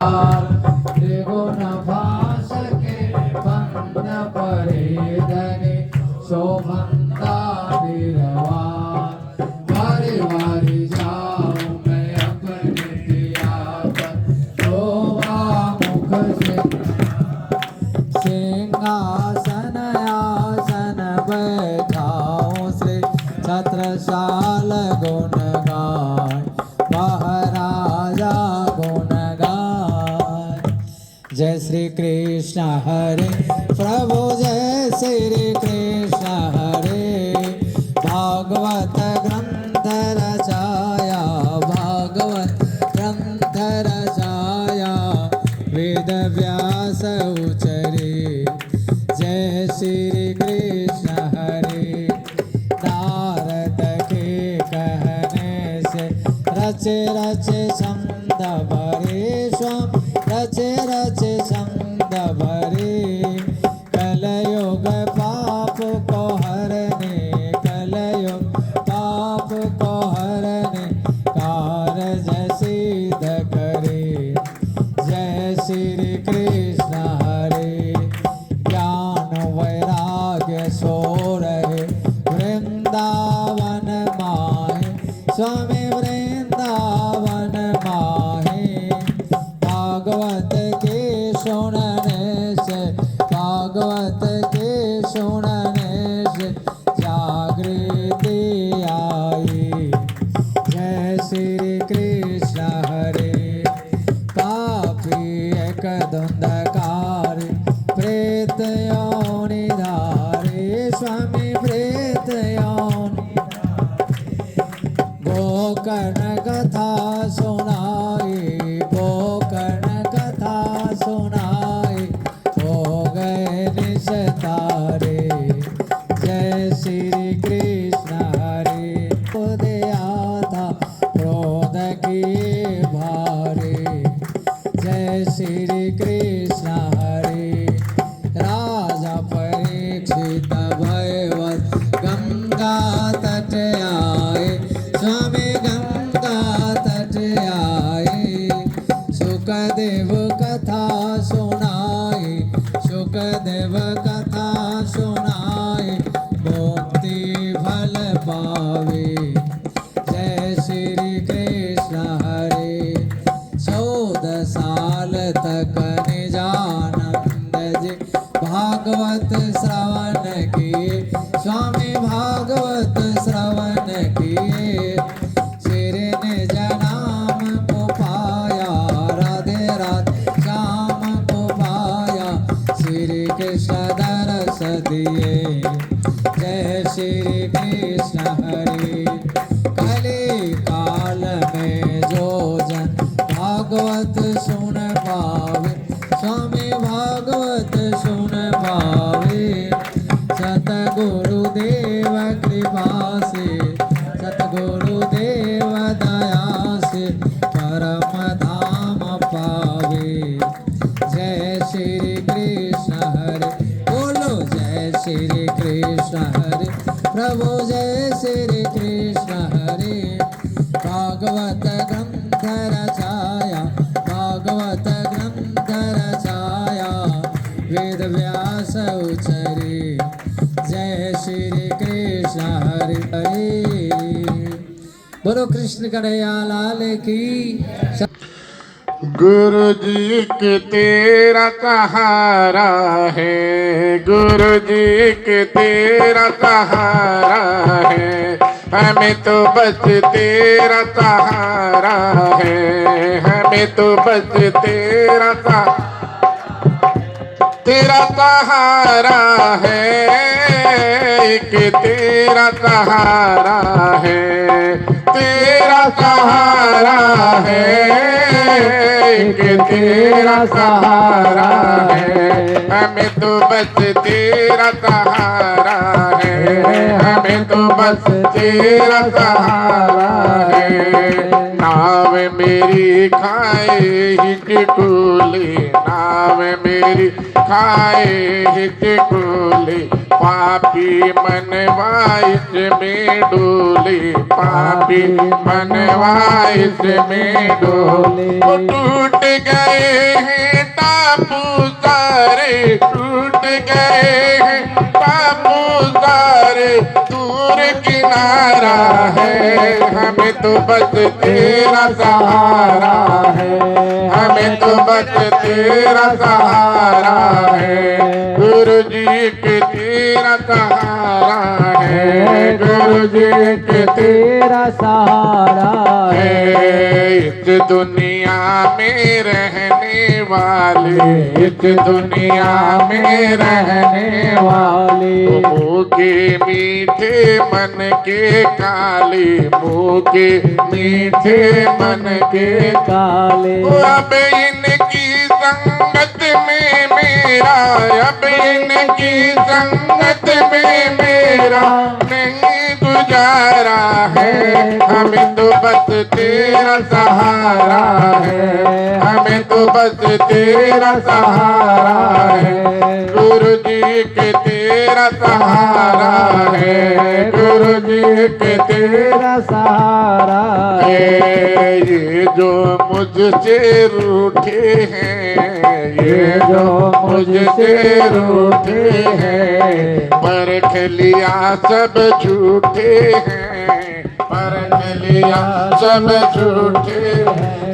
त्रिगुण भास के बंद परिधनि शोभंता निरवार बारी बारी जाऊं मैं अपने पिया पर शोभा मुख से सिंहासन आसन बैठाऊं श्री छत्रसाल गुण गाय महाराजा गुण गाय। जय श्री कृष्ण हरे प्रभु जय श्री कृष्ण हरे भागवत ग्रंथ रचाया भागवत ग्रंथ रचाया वेद व्यास उचरे। जय श्री कृष्ण हरे नारद के कहने से रचे रचे छंद भरे स्वामी रचे रचे छंद भरे कलयुग पाप को हरने कलयुग पाप को हरने कारज सिद्ध करे। जय श्री कृष्ण हरे ज्ञान वैराग्य सो रहे वृंदावन माहे स्वामी वृंदावन माहे भागवत के सुनने से भागवत के सुनने से जागृति आई। जय श्री कृष्ण हरे पापी एक धुंधकारी प्रेत योनि धारे स्वामी प्रेत योनि गोकर्ण कथा सुनाई गोकर्ण कथा सुनाई हो गए निस्तारे। जय श्री कृष्ण हरे दया था क्रोध किए भारे। जय श्री कृष्ण हरे राजा परीक्षित भयवत गंगा तट आए स्वामी गंगा तट आए सुखदेव कथा सुनाई सुखदेव कथा सुनाई मुक्ति फल पावे। जय श्री कृष्ण हरे 14 साल तक निजानंद जी भागवत श्रवण किए स्वामी भागवत श्रवण किए श्री निज नाम को पाया राधे राधे श्याम को पाया श्री कृष्ण दरस दिए। जय श्री कृष्ण हरे कली काल में जो जन भागवत सुन पावे स्वामी भागवत सुन पावे सतगुरुदेव कृपा से सतगुरुदेव दया से परम धाम पावे। जय श्री कृष्ण हरे बोलो जय श्री कृष्ण हरे प्रभु जय श्री कृष्ण हरे भागवत ग्रंथ रचाया भागवत ग्रंथ रचाया वेद व्यास उचरे। जय श्री कृष्ण हरे हरे बोलो कृष्ण कन्हैया लाल की। गुरु जी के तेरा सहारा है गुरु जी के तेरा सहारा है हमें तो बस तेरा सहारा है हमें तो बस तेरा सहारा है एक तेरा सहारा है तेरा सहारा है एक तेरा सहारा है हमें तो बस तेरा सहारा है हमें तो बस तेरा सहारा है नाव मेरी खाए ही टिटोले नाव नाम मेरी खाए हिचकोले पापी मनवाइस में डोले पापी मनवाइस में डोले टूट गए हैं टापू सारे टूट गए हैं टापू सारे दूर किनारा है हमें तो बस तेरा सहारा है हमें तो बस तेरा सहारा है गुरु जी के तेरा सहारा है गुरु जी के तेरा सहारा है इस दुनिया में रहने वाले इस दुनिया में रहने वाले मूके मीठे मन के काले मूके मीठे मन के काले अब इनकी संगत में मेरा अब इनकी संगत में मेरा नहीं गुजारा है हमें तो बस तेरा सहारा है हमें तो बस तेरा सहारा है गुरु जी के तेरा सहारा है गुरु जी के तेरा सहारा है ये जो मुझसे रूठे हैं ये जो मुझसे रूठे हैं परख लिया सब झूठे हैं परख लिया सब झूठे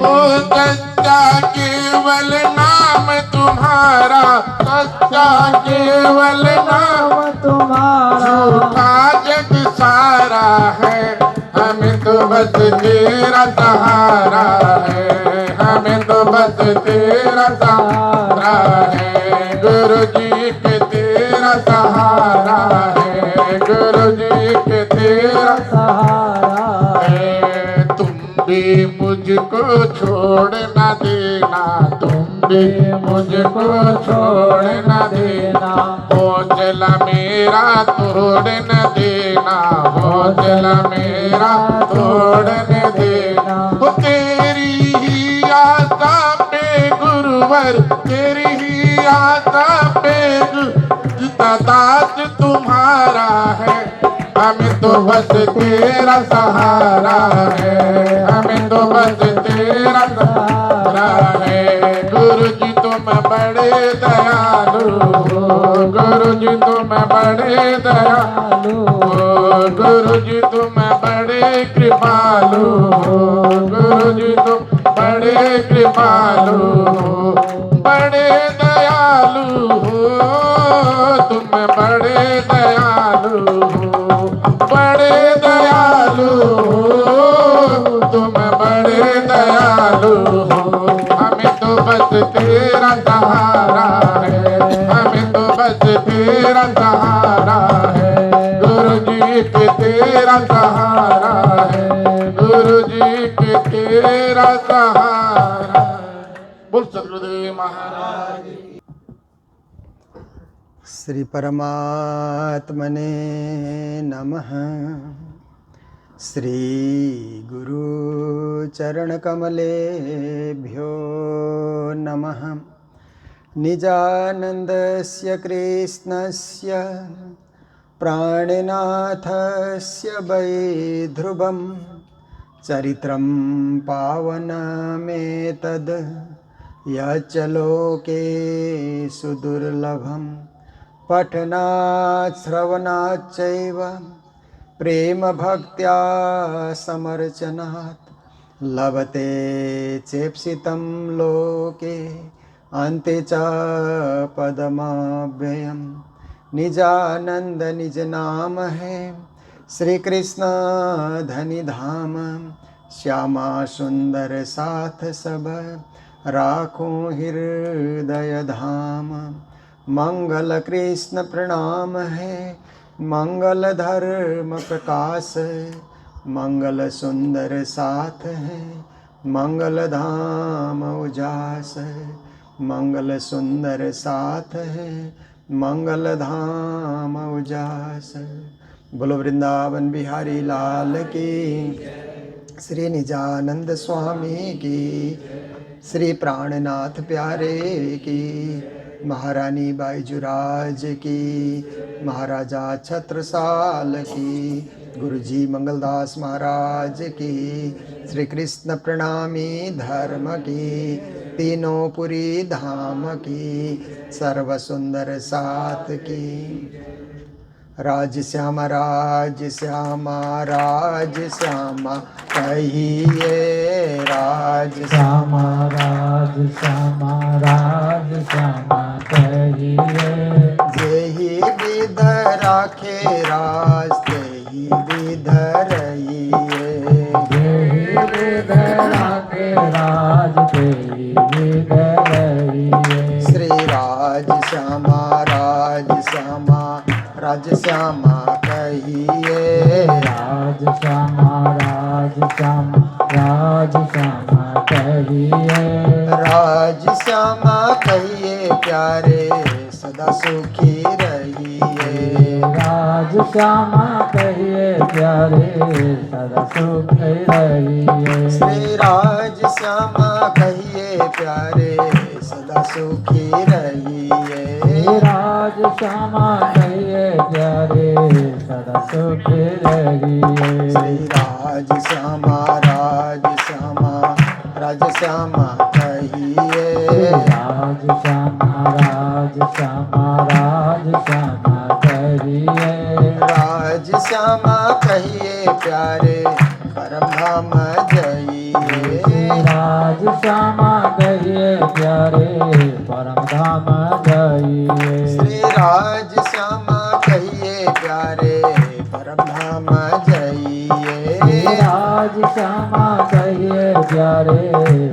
ओ सच्चा केवल नाम तुम्हारा सच्चा केवल नाम तुम्हारा झूठा जग सारा है हमें तो बस तेरा सहारा है हमें तो बस तेरा सहारा है गुरु जी के तेरा सहारा है गुरु जी के तेरा सहारा है तुम भी मुझको छोड़ न देना तुम भी मुझको छोड़ न देना हौसला मेरा तोड़ न देना हौसला मेरा तोड़ न देना हो तेरी ही आशा पे गुरुवर तेरी ही आशा पे दास तुम्हारा है हमें तो बस तेरा सहारा है हमें तो बस तेरा सहारा है गुरु जी तुम बड़े दयालु हो गुरु जी तुम बड़े दयालु हो गुरु जी तुम बड़े कृपालु हो गुरु जी तुम बड़े कृपालु हो बड़े दयालु हो तुम बड़े दयालु हो बड़े दयालु हो तुम बड़े दयालु हो हमें तो बस तेरा सहारा है हमें तो बस तेरा सहारा है गुरु जी के तेरा सहारा है गुरु जी के तेरा सहारा बोल सतगुरुदेव महाराज श्री परमात्मने नमः श्री गुरु चरण कमलेभ्यो नमः निजानन्दस्य कृष्णस्य प्राणनाथस्य वैध्रुवं चरित्रं पावनमेतद् यच्च लोके सुदुर्लभं पठनात् श्रवणाच्चैव प्रेमभक्त्या समर्चनात् लभते चेप्सितं लोके अन्ते च पदमव्ययम् निजानंद निज नाम है श्री कृष्ण धनि धाम श्यामा सुंदर साथ सब राखो हृदय धाम मंगल कृष्ण प्रणाम है मंगल धर्म प्रकाश मंगल सुंदर साथ है मंगल धाम उजास मंगल सुंदर साथ है मंगल धाम उजास। बोलो वृंदावन बिहारी लाल की, श्री निजानंद स्वामी की। श्री प्राणनाथ प्यारे की, महारानी बाईजुराज की, महाराजा छत्रसाल की, गुरुजी मंगलदास महाराज की, श्री कृष्ण प्रणामी धर्म की, तीनों पुरी धाम की, सर्व सुंदर साथ की। राज श्यामा राज श्यामा राज श्यामा कहिए राज श्यामा राज श्यामा राज श्यामा कहिए। जेहि विध राखे राज तेहि विध रहिए। जेहि विध राखे राज तेहि विध रहिए। श्री राज श्यामा राज श्यामा राज श्यामा कहिए। राज श्यामा राज श्यामा राज श्यामा कहिए। राज श्यामा कहिए प्यारे सदा सुखी रहिए। राज श्यामा कहिए प्यारे सदा सुख रहिए। श्री राज श्यामा कहिए प्यारे सदा सुखी रहिए। राज श्यामा कहिए प्यारे सदा सुख रहिए। श्री राज श्यामा राज श्यामा राज श्यामा कहिए। राज श्यामा राज श्यामा राज श्यामा कहिए। राज श्यामा कहिए प्यारे परम धाम जाइए। राज श्यामा कहिए प्यारे परम धाम जाइए। श्री राज श्यामा कहिए प्यारे परम धाम जाइए। राज श्यामा कहिए प्यारे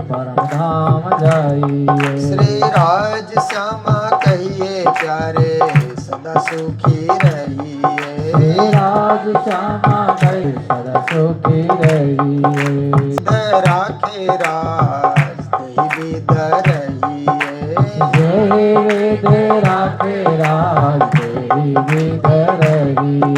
परम धाम जाइए। श्री राज श्यामा कहिए प्यारे सदा सुखी रहिए। राज श्यामा कहिए सदा सुखी रहिए। राखे राज तेहि विध रहिए। जय वेद राखे राज तेहि विध रहिए।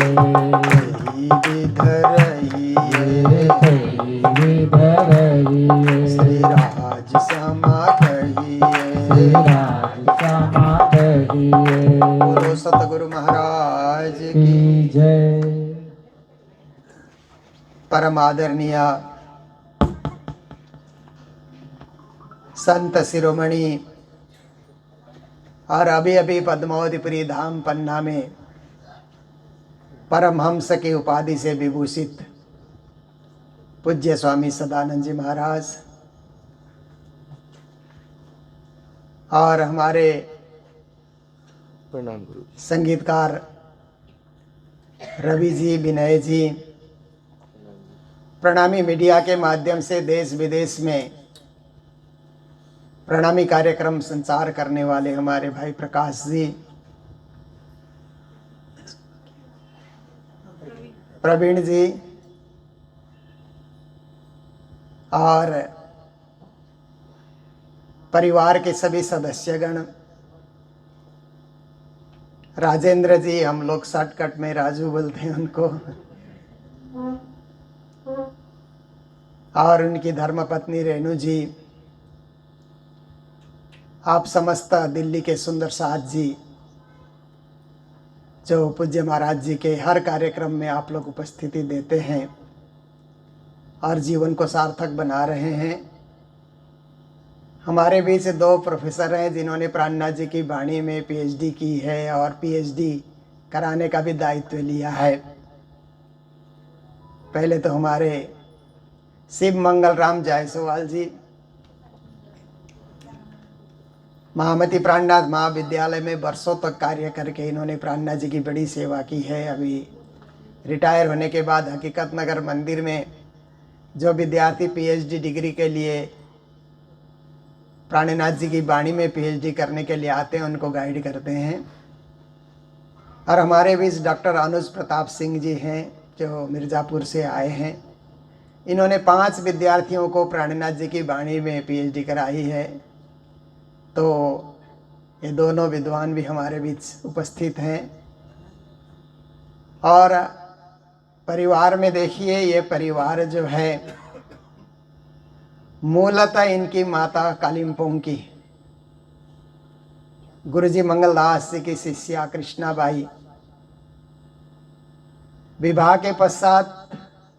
तेहि विध रहिए। तेहि विध रहिए। श्री राज श्यामा कहिए। राज श्यामा कहिए। बोलो सतगुरु महाराज की। की जय। परम आदरणीय संत शिरोमणि और अभी अभी पद्मावतीपुरी धाम पन्ना में परमहंस की उपाधि से विभूषित पूज्य स्वामी सदानंद जी महाराज और हमारे प्रणाम गुरु। संगीतकार रवि जी, विनय जी, प्रणामी मीडिया के माध्यम से देश विदेश में प्रणामी कार्यक्रम संचार करने वाले हमारे भाई प्रकाश जी, प्रवीण जी और परिवार के सभी सदस्यगण, राजेंद्र जी, हम लोग शॉर्टकट में राजू बोलते हैं उनको, और उनकी धर्मपत्नी रेणु जी, आप समस्त दिल्ली के सुंदर साथ जी, जो पूज्य महाराज जी के हर कार्यक्रम में आप लोग उपस्थिति देते हैं और जीवन को सार्थक बना रहे हैं। हमारे बीच 2 प्रोफेसर हैं जिन्होंने प्राणनाथ जी की वाणी में पीएचडी की है और पीएचडी कराने का भी दायित्व लिया है। पहले तो हमारे शिव मंगल राम जायसवाल जी महामती प्राणनाथ महाविद्यालय में वर्षों तक कार्य करके इन्होंने प्राणनाथ जी की बड़ी सेवा की है। अभी रिटायर होने के बाद हकीकत नगर मंदिर में जो विद्यार्थी पीएचडी डिग्री के लिए प्राणनाथ जी की वाणी में पीएचडी करने के लिए आते हैं उनको गाइड करते हैं। और हमारे बीच डॉक्टर अनुज प्रताप सिंह जी हैं जो मिर्ज़ापुर से आए हैं। इन्होंने 5 विद्यार्थियों को प्राणनाथ जी की वाणी में पीएचडी कराई है। तो ये दोनों विद्वान भी हमारे बीच उपस्थित हैं। और परिवार में देखिए, ये परिवार जो है मूलतः इनकी माता कालिम्पोंग की गुरुजी मंगलदास जी की शिष्या कृष्णाबाई विवाह के पश्चात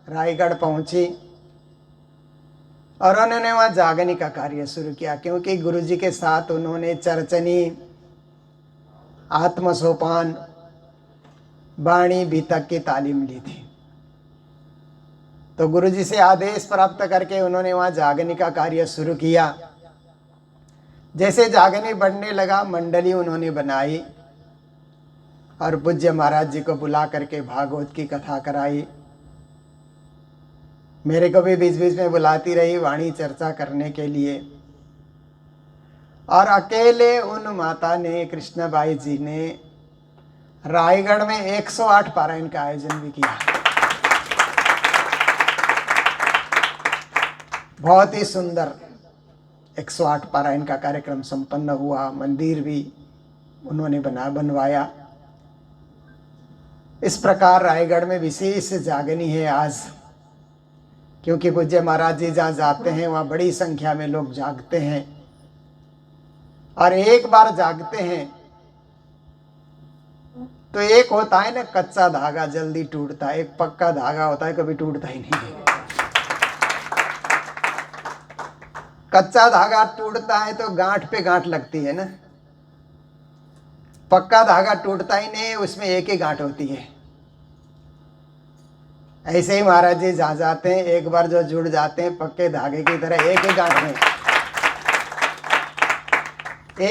रायगढ़ पहुंची और उन्होंने वहाँ जागनी का कार्य शुरू किया, क्योंकि गुरुजी के साथ उन्होंने चरचनी, आत्मसोपान, वाणी बीतक की तालीम ली थी। तो गुरुजी से आदेश प्राप्त करके उन्होंने वहाँ जागनी का कार्य शुरू किया। जैसे जागनी बढ़ने लगा, मंडली उन्होंने बनाई और पूज्य महाराज जी को बुला करके भागवत की कथा कराई। मेरे को भी बीच बीच में बुलाती रही वाणी चर्चा करने के लिए। और अकेले उन माता ने, कृष्णाबाई जी ने, रायगढ़ में 108 पारायण का आयोजन भी किया। बहुत ही सुंदर 108 पारायण का कार्यक्रम संपन्न हुआ। मंदिर भी उन्होंने बनवाया। इस प्रकार रायगढ़ में विशेष जागनी है आज, क्योंकि पूज्य महाराज जी जहाँ जाते हैं वहाँ बड़ी संख्या में लोग जागते हैं। और एक बार जागते हैं तो एक होता है ना कच्चा धागा, जल्दी टूटता है। एक पक्का धागा होता है, कभी टूटता ही नहीं है। कच्चा धागा टूटता है तो गांठ पे गांठ लगती है ना, पक्का धागा टूटता ही नहीं, उसमें एक ही गांठ होती है। ऐसे ही महाराज जी जहाँ जाते हैं, एक बार जो जुड़ जाते हैं पक्के धागे की तरह, एक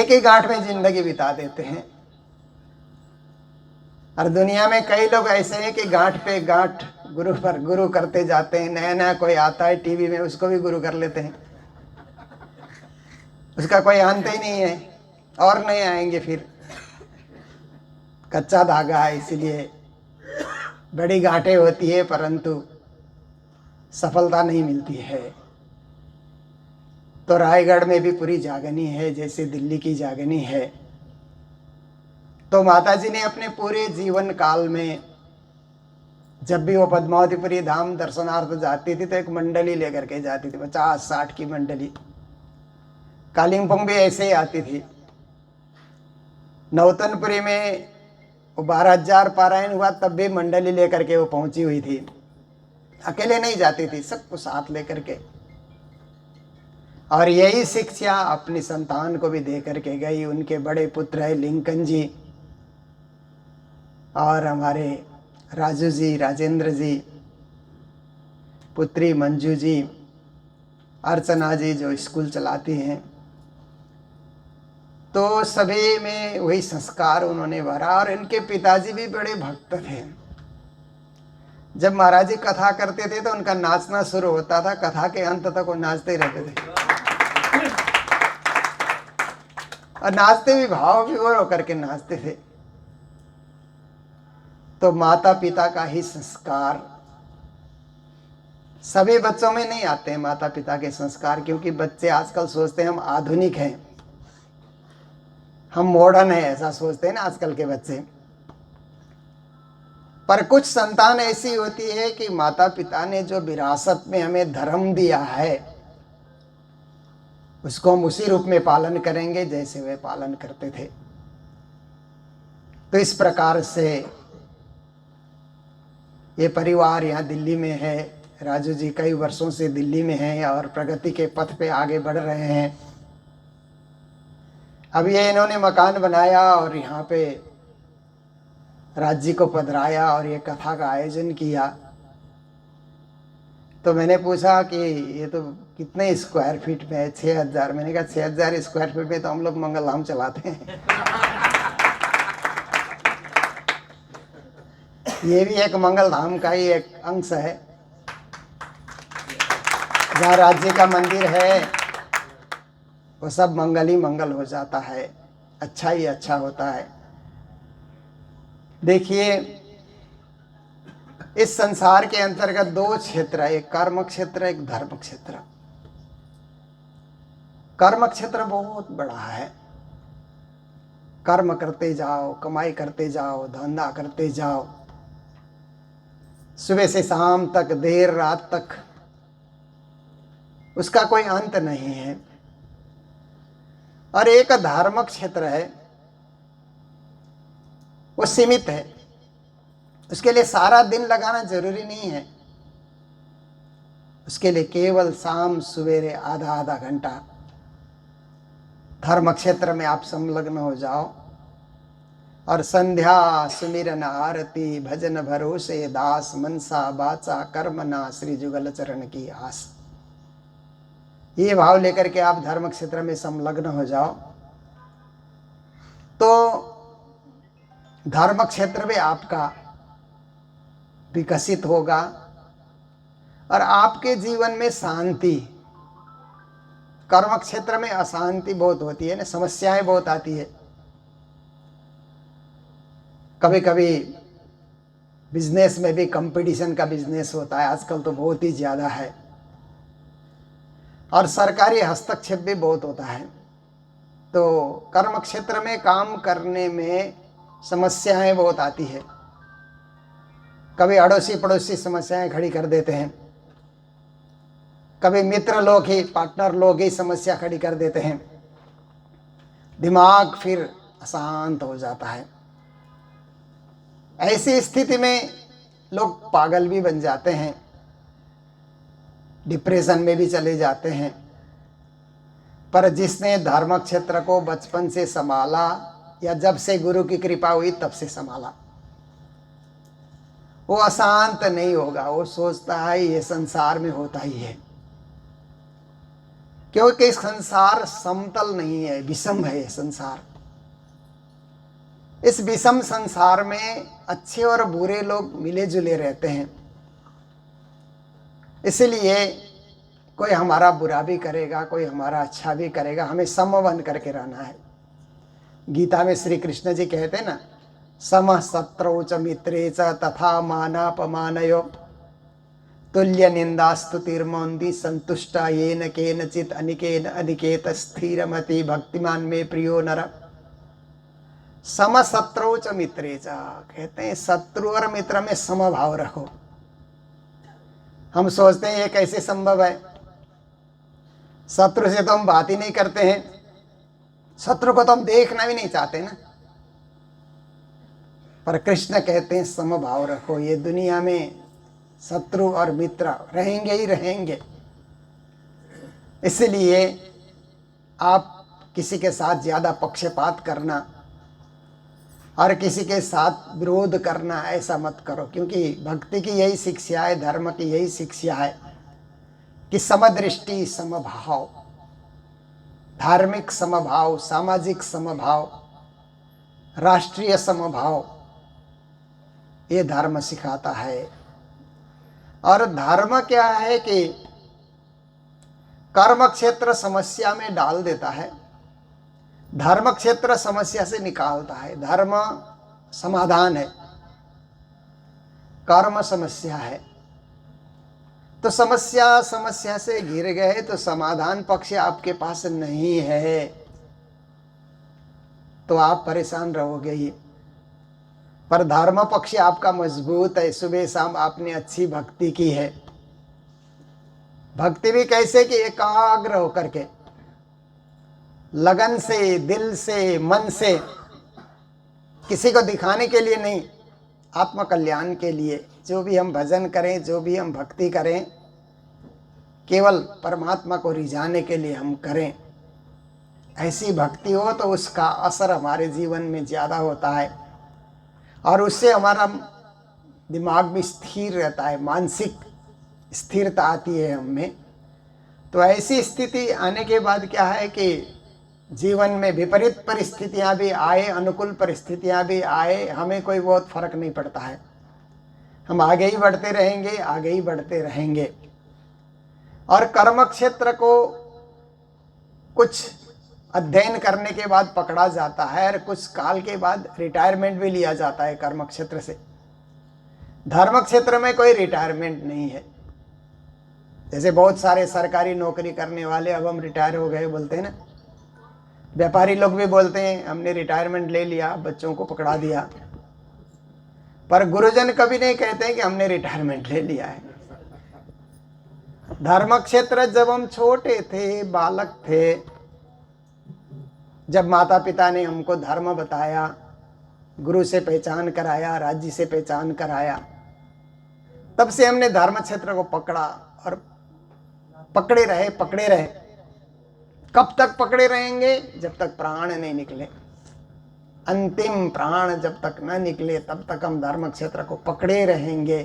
ही गांठ में जिंदगी बिता देते हैं। और दुनिया में कई लोग ऐसे हैं कि गांठ पे गांठ गुरु पर गुरु करते जाते हैं। नया नया कोई आता है टीवी में, उसको भी गुरु कर लेते हैं, उसका कोई अंत ही नहीं है, और नहीं आएंगे फिर। कच्चा धागा है, इसलिए बड़ी गांठें होती है परंतु सफलता नहीं मिलती है। तो रायगढ़ में भी पूरी जागनी है, जैसे दिल्ली की जागनी है। तो माताजी ने अपने पूरे जीवन काल में जब भी वो पद्मावतीपुरी धाम दर्शनार्थ जाती थी तो एक मंडली लेकर के जाती थी, 50-60 की मंडली। कालिम्पोंग भी ऐसे ही आती थी। नौतनपुरी में वो 12,000 पारायण हुआ, तब भी मंडली लेकर के वो पहुंची हुई थी। अकेले नहीं जाती थी, सबको साथ लेकर के। और यही शिक्षा अपनी संतान को भी दे करके गई। उनके बड़े पुत्र है लिंकन जी, और हमारे राजू जी, राजेंद्र जी, पुत्री मंजू जी, अर्चना जी जो स्कूल चलाती हैं। तो सभी में वही संस्कार उन्होंने भरा। और इनके पिताजी भी बड़े भक्त थे। जब महाराज जी कथा करते थे तो उनका नाचना शुरू होता था, कथा के अंत तक वो नाचते ही रहते थे। और नाचते भी भाव विभोर होकर के नाचते थे। तो माता पिता का ही संस्कार सभी बच्चों में नहीं आते हैं, माता पिता के संस्कार। क्योंकि बच्चे आजकल सोचते हैं हम आधुनिक हैं, हम मॉडर्न हैं, ऐसा सोचते हैं ना आजकल के बच्चे। पर कुछ संतान ऐसी होती है कि माता पिता ने जो विरासत में हमें धर्म दिया है उसको हम उसी रूप में पालन करेंगे जैसे वे पालन करते थे। तो इस प्रकार से ये परिवार यहाँ दिल्ली में है। राजू जी कई वर्षों से दिल्ली में हैं और प्रगति के पथ पे आगे बढ़ रहे हैं। अब ये इन्होंने मकान बनाया और यहाँ पे राज जी को पधराया और ये कथा का आयोजन किया। तो मैंने पूछा कि ये तो कितने स्क्वायर फीट में है? 6,000। मैंने कहा 6,000 स्क्वायर फीट में तो हम लोग मंगल धाम चलाते हैं। ये भी एक मंगल धाम का ही एक अंश है। जहाँ राज्य का मंदिर है वो सब मंगल ही मंगल हो जाता है, अच्छा ही अच्छा होता है। देखिए इस संसार के अंतर्गत 2 क्षेत्र है, एक कर्म क्षेत्र, एक धर्म क्षेत्र। कर्म क्षेत्र बहुत बड़ा है। कर्म करते जाओ, कमाई करते जाओ, धंधा करते जाओ, सुबह से शाम तक, देर रात तक उसका कोई अंत नहीं है। और एक धार्मिक क्षेत्र है, वो सीमित है, उसके लिए सारा दिन लगाना जरूरी नहीं है। उसके लिए केवल शाम सवेरे आधा आधा घंटा धर्म क्षेत्र में आप संलग्न हो जाओ और संध्या सुमिरन आरती भजन भरोसे दास मनसा बाचा कर्मना श्री जुगल चरण की आस, ये भाव लेकर के आप धर्म क्षेत्र में संलग्न हो जाओ तो धर्म क्षेत्र भी आपका विकसित होगा और आपके जीवन में शांति। कर्म क्षेत्र में अशांति बहुत होती है ना, समस्याएं बहुत आती है। कभी कभी बिजनेस में भी कंपटीशन का बिजनेस होता है, आजकल तो बहुत ही ज़्यादा है, और सरकारी हस्तक्षेप भी बहुत होता है। तो कर्म क्षेत्र में काम करने में समस्याएं बहुत आती है। कभी अड़ोसी पड़ोसी समस्याएं खड़ी कर देते हैं, कभी मित्र लोग ही, पार्टनर लोग ही समस्या खड़ी कर देते हैं, दिमाग फिर अशांत हो जाता है। ऐसी स्थिति में लोग पागल भी बन जाते हैं, डिप्रेशन में भी चले जाते हैं। पर जिसने धर्म क्षेत्र को बचपन से संभाला या जब से गुरु की कृपा हुई तब से संभाला, वो अशांत नहीं होगा। वो सोचता है ये संसार में होता ही है, क्योंकि संसार समतल नहीं है, विषम है ये संसार। इस विषम संसार में अच्छे और बुरे लोग मिले जुले रहते हैं, इसलिए कोई हमारा बुरा भी करेगा, कोई हमारा अच्छा भी करेगा, हमें सम बन करके रहना है। गीता में श्री कृष्ण जी कहते हैं ना, सम शत्रौ च मित्रे च तथा मानापमानयो तुल्य निंदा स्तुतिर्मौन्दी संतुष्टा येन केनचित अनिकेन अनिकेत स्थिरमति भक्तिमान में प्रियो नर। सम शत्रौ च मित्रे च, कहते हैं शत्रु और मित्र में समभाव रखो। हम सोचते हैं ये कैसे संभव है, शत्रु से तो हम बात ही नहीं करते हैं, शत्रु को तो हम देखना भी नहीं चाहते ना। पर कृष्ण कहते हैं समभाव रखो। ये दुनिया में शत्रु और मित्र रहेंगे ही रहेंगे, इसलिए आप किसी के साथ ज़्यादा पक्षपात करना और किसी के साथ विरोध करना ऐसा मत करो, क्योंकि भक्ति की यही शिक्षा है, धर्म की यही शिक्षा है कि समदृष्टि समभाव, धार्मिक समभाव, सामाजिक समभाव, राष्ट्रीय समभाव, ये धर्म सिखाता है। और धर्म क्या है कि कर्म क्षेत्र समस्या में डाल देता है, धर्म क्षेत्र समस्या से निकालता है। धर्म समाधान है, कर्म समस्या है। तो समस्या से घिर गए तो समाधान पक्ष आपके पास नहीं है, तो आप परेशान रहोगे ही। पर धर्म पक्ष आपका मजबूत है, सुबह शाम आपने अच्छी भक्ति की है। भक्ति भी कैसे कि एकाग्र होकर के, लगन से, दिल से, मन से, किसी को दिखाने के लिए नहीं, आत्म कल्याण के लिए। जो भी हम भजन करें, जो भी हम भक्ति करें, केवल परमात्मा को रिझाने के लिए हम करें। ऐसी भक्ति हो तो उसका असर हमारे जीवन में ज़्यादा होता है और उससे हमारा दिमाग भी स्थिर रहता है, मानसिक स्थिरता आती है हम में। तो ऐसी स्थिति आने के बाद क्या है कि जीवन में विपरीत परिस्थितियां भी आए, अनुकूल परिस्थितियां भी आए, हमें कोई बहुत फर्क नहीं पड़ता है। हम आगे ही बढ़ते रहेंगे, आगे ही बढ़ते रहेंगे। और कर्म क्षेत्र को कुछ अध्ययन करने के बाद पकड़ा जाता है और कुछ काल के बाद रिटायरमेंट भी लिया जाता है कर्म क्षेत्र से। धर्म क्षेत्र में कोई रिटायरमेंट नहीं है। जैसे बहुत सारे सरकारी नौकरी करने वाले अब हम रिटायर हो गए बोलते हैं ना, व्यापारी लोग भी बोलते हैं हमने रिटायरमेंट ले लिया, बच्चों को पकड़ा दिया। पर गुरुजन कभी नहीं कहते हैं कि हमने रिटायरमेंट ले लिया है। धर्म क्षेत्र जब हम छोटे थे, बालक थे, जब माता पिता ने हमको धर्म बताया, गुरु से पहचान कराया, राज्य से पहचान कराया, तब से हमने धर्म क्षेत्र को पकड़ा और पकड़े रहे। कब तक पकड़े रहेंगे? जब तक प्राण नहीं निकले। अंतिम प्राण जब तक न निकले तब तक हम धर्म क्षेत्र को पकड़े रहेंगे,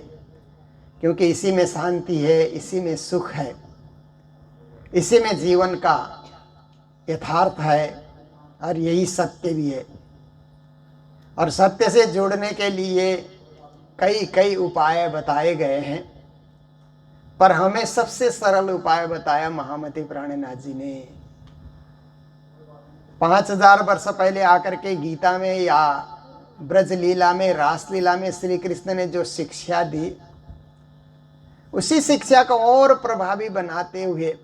क्योंकि इसी में शांति है, इसी में सुख है, इसी में जीवन का यथार्थ है और यही सत्य भी है। और सत्य से जुड़ने के लिए कई उपाय बताए गए हैं, पर हमें सबसे सरल उपाय बताया महामती प्राणनाथ जी ने। 5000 वर्ष पहले आकर के गीता में या ब्रज लीला में, रास लीला में श्री कृष्ण ने जो शिक्षा दी, उसी शिक्षा को और प्रभावी बनाते हुए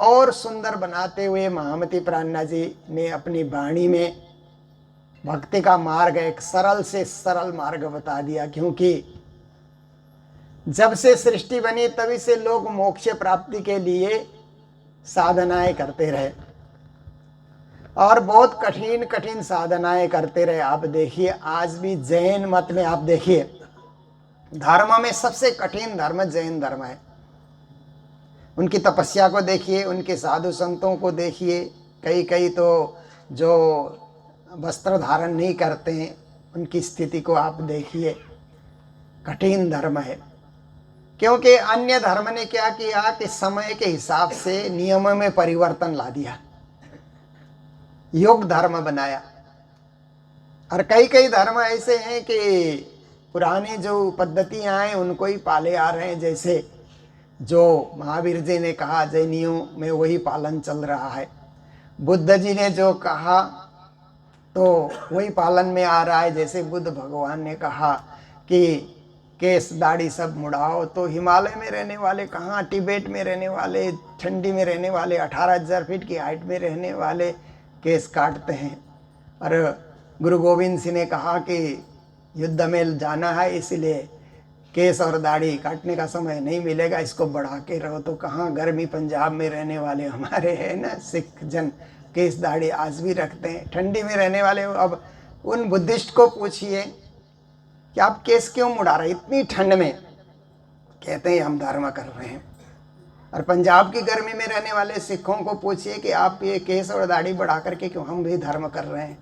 और सुंदर बनाते हुए महामती प्राणनाथ जी ने अपनी वाणी में भक्ति का मार्ग, एक सरल से सरल मार्ग बता दिया। क्योंकि जब से सृष्टि बनी तभी से लोग मोक्ष प्राप्ति के लिए साधनाएं करते रहे और बहुत कठिन कठिन साधनाएं करते रहे। आप देखिए, आज भी जैन मत में आप देखिए, धर्म में सबसे कठिन धर्म जैन धर्म है। उनकी तपस्या को देखिए, उनके साधु संतों को देखिए, कई तो जो वस्त्र धारण नहीं करते हैं, उनकी स्थिति को आप देखिए। कठिन धर्म है, क्योंकि अन्य धर्म ने क्या किया कि समय के हिसाब से नियमों में परिवर्तन ला दिया, योग धर्म बनाया। और कई धर्म ऐसे हैं कि पुरानी जो पद्धतियां हैं उनको ही पाले आ रहे हैं। जैसे जो महावीर जी ने कहा, जैनियों में वही पालन चल रहा है। बुद्ध जी ने जो कहा तो वही पालन में आ रहा है। जैसे बुद्ध भगवान ने कहा कि केस दाढ़ी सब मुड़ाओ, तो हिमालय में रहने वाले कहाँ, तिब्बत में रहने वाले, ठंडी में रहने वाले, 18,000 फीट की हाइट में रहने वाले केस काटते हैं। और गुरु गोविंद सिंह ने कहा कि युद्ध में जाना है, इसलिए केस और दाढ़ी काटने का समय नहीं मिलेगा, इसको बढ़ा के रहो। तो कहाँ, गर्मी पंजाब में रहने वाले हमारे हैं ना सिख जन, केस दाढ़ी आज भी रखते हैं। ठंडी में रहने वाले, अब उन बुद्धिस्ट को पूछिए कि आप केस क्यों मुड़ा रहे इतनी ठंड में, कहते हैं हम धर्म कर रहे हैं। और पंजाब की गर्मी में रहने वाले सिखों को पूछिए कि आप ये केस और दाढ़ी बढ़ा करके क्यों, हम भी धर्म कर रहे हैं।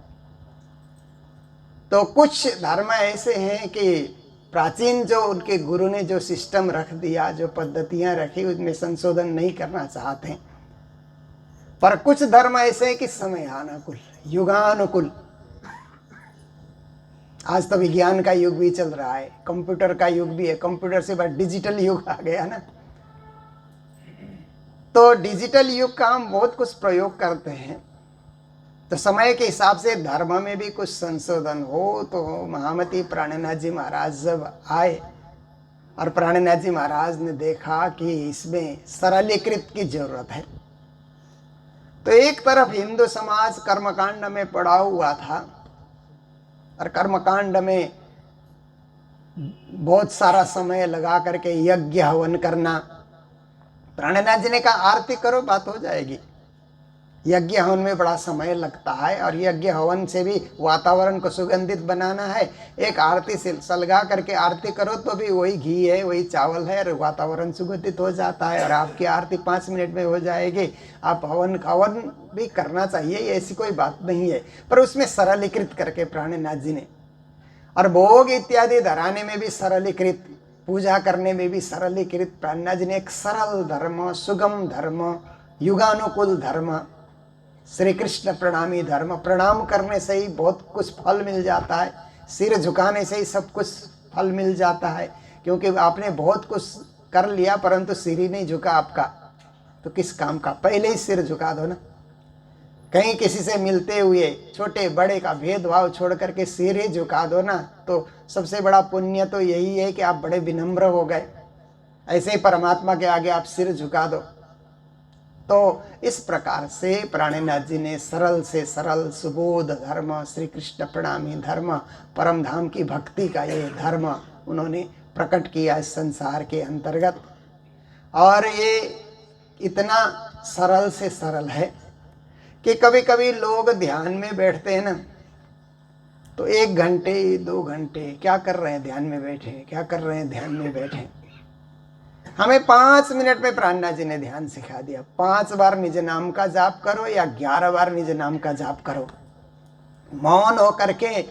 तो कुछ धर्म ऐसे हैं कि प्राचीन जो उनके गुरु ने जो सिस्टम रख दिया, जो पद्धतियां रखी, उसमें संशोधन नहीं करना चाहते हैं। पर कुछ धर्म ऐसे हैं कि समयानुकूल, युगानुकूल। आज तो विज्ञान का युग भी चल रहा है, कंप्यूटर का युग भी है, कंप्यूटर से बाद डिजिटल युग आ गया ना। तो डिजिटल युग का हम बहुत कुछ प्रयोग करते हैं। तो समय के हिसाब से धर्म में भी कुछ संशोधन हो। तो महामती प्राणनाथ जी महाराज जब आए और प्राणनाथ जी महाराज ने देखा कि इसमें सरलीकृत की जरूरत है, तो एक तरफ हिंदू समाज कर्मकांड में पड़ा हुआ था और कर्मकांड में बहुत सारा समय लगा करके यज्ञ हवन करना। प्राणनाथ जी ने कहा आरती करो, बात हो जाएगी। यज्ञ हवन में बड़ा समय लगता है और यज्ञ हवन से भी वातावरण को सुगंधित बनाना है। एक आरती से सलगा करके आरती करो तो भी वही घी है, वही चावल है और वातावरण सुगंधित हो जाता है और आपकी आरती 5 मिनट में हो जाएगी। आप हवन भी करना चाहिए, ऐसी कोई बात नहीं है, पर उसमें सरलीकृत करके प्राणनाथ जी ने, और भोग इत्यादि धराने में भी सरलीकृत, पूजा करने में भी सरलीकृत प्राणनाथ जी ने एक सरल धर्म, सुगम धर्म, युगानुकूल धर्म, श्री कृष्ण प्रणामी धर्म। प्रणाम करने से ही बहुत कुछ फल मिल जाता है, सिर झुकाने से ही सब कुछ फल मिल जाता है। क्योंकि आपने बहुत कुछ कर लिया परंतु सिर ही नहीं झुका आपका, तो किस काम का। पहले ही सिर झुका दो ना। कहीं किसी से मिलते हुए छोटे बड़े का भेदभाव छोड़ करके सिर ही झुका दो ना, तो सबसे बड़ा पुण्य तो यही है कि आप बड़े विनम्र हो गए। ऐसे ही परमात्मा के आगे आप सिर झुका दो। तो इस प्रकार से प्राणनाथ जी ने सरल से सरल सुबोध धर्म, श्री कृष्ण प्रणामी धर्म, परम धाम की भक्ति का ये धर्म उन्होंने प्रकट किया इस संसार के अंतर्गत। और ये इतना सरल से सरल है कि कभी कभी लोग ध्यान में बैठते हैं ना, तो 1 घंटे 2 घंटे क्या कर रहे हैं, ध्यान में बैठे, क्या कर रहे हैं, ध्यान में बैठे। हमें 5 मिनट में प्राणनाथ जी ने ध्यान सिखा दिया। 5 बार निज नाम का जाप करो या 11 बार निज नाम का जाप करो, मौन होकर के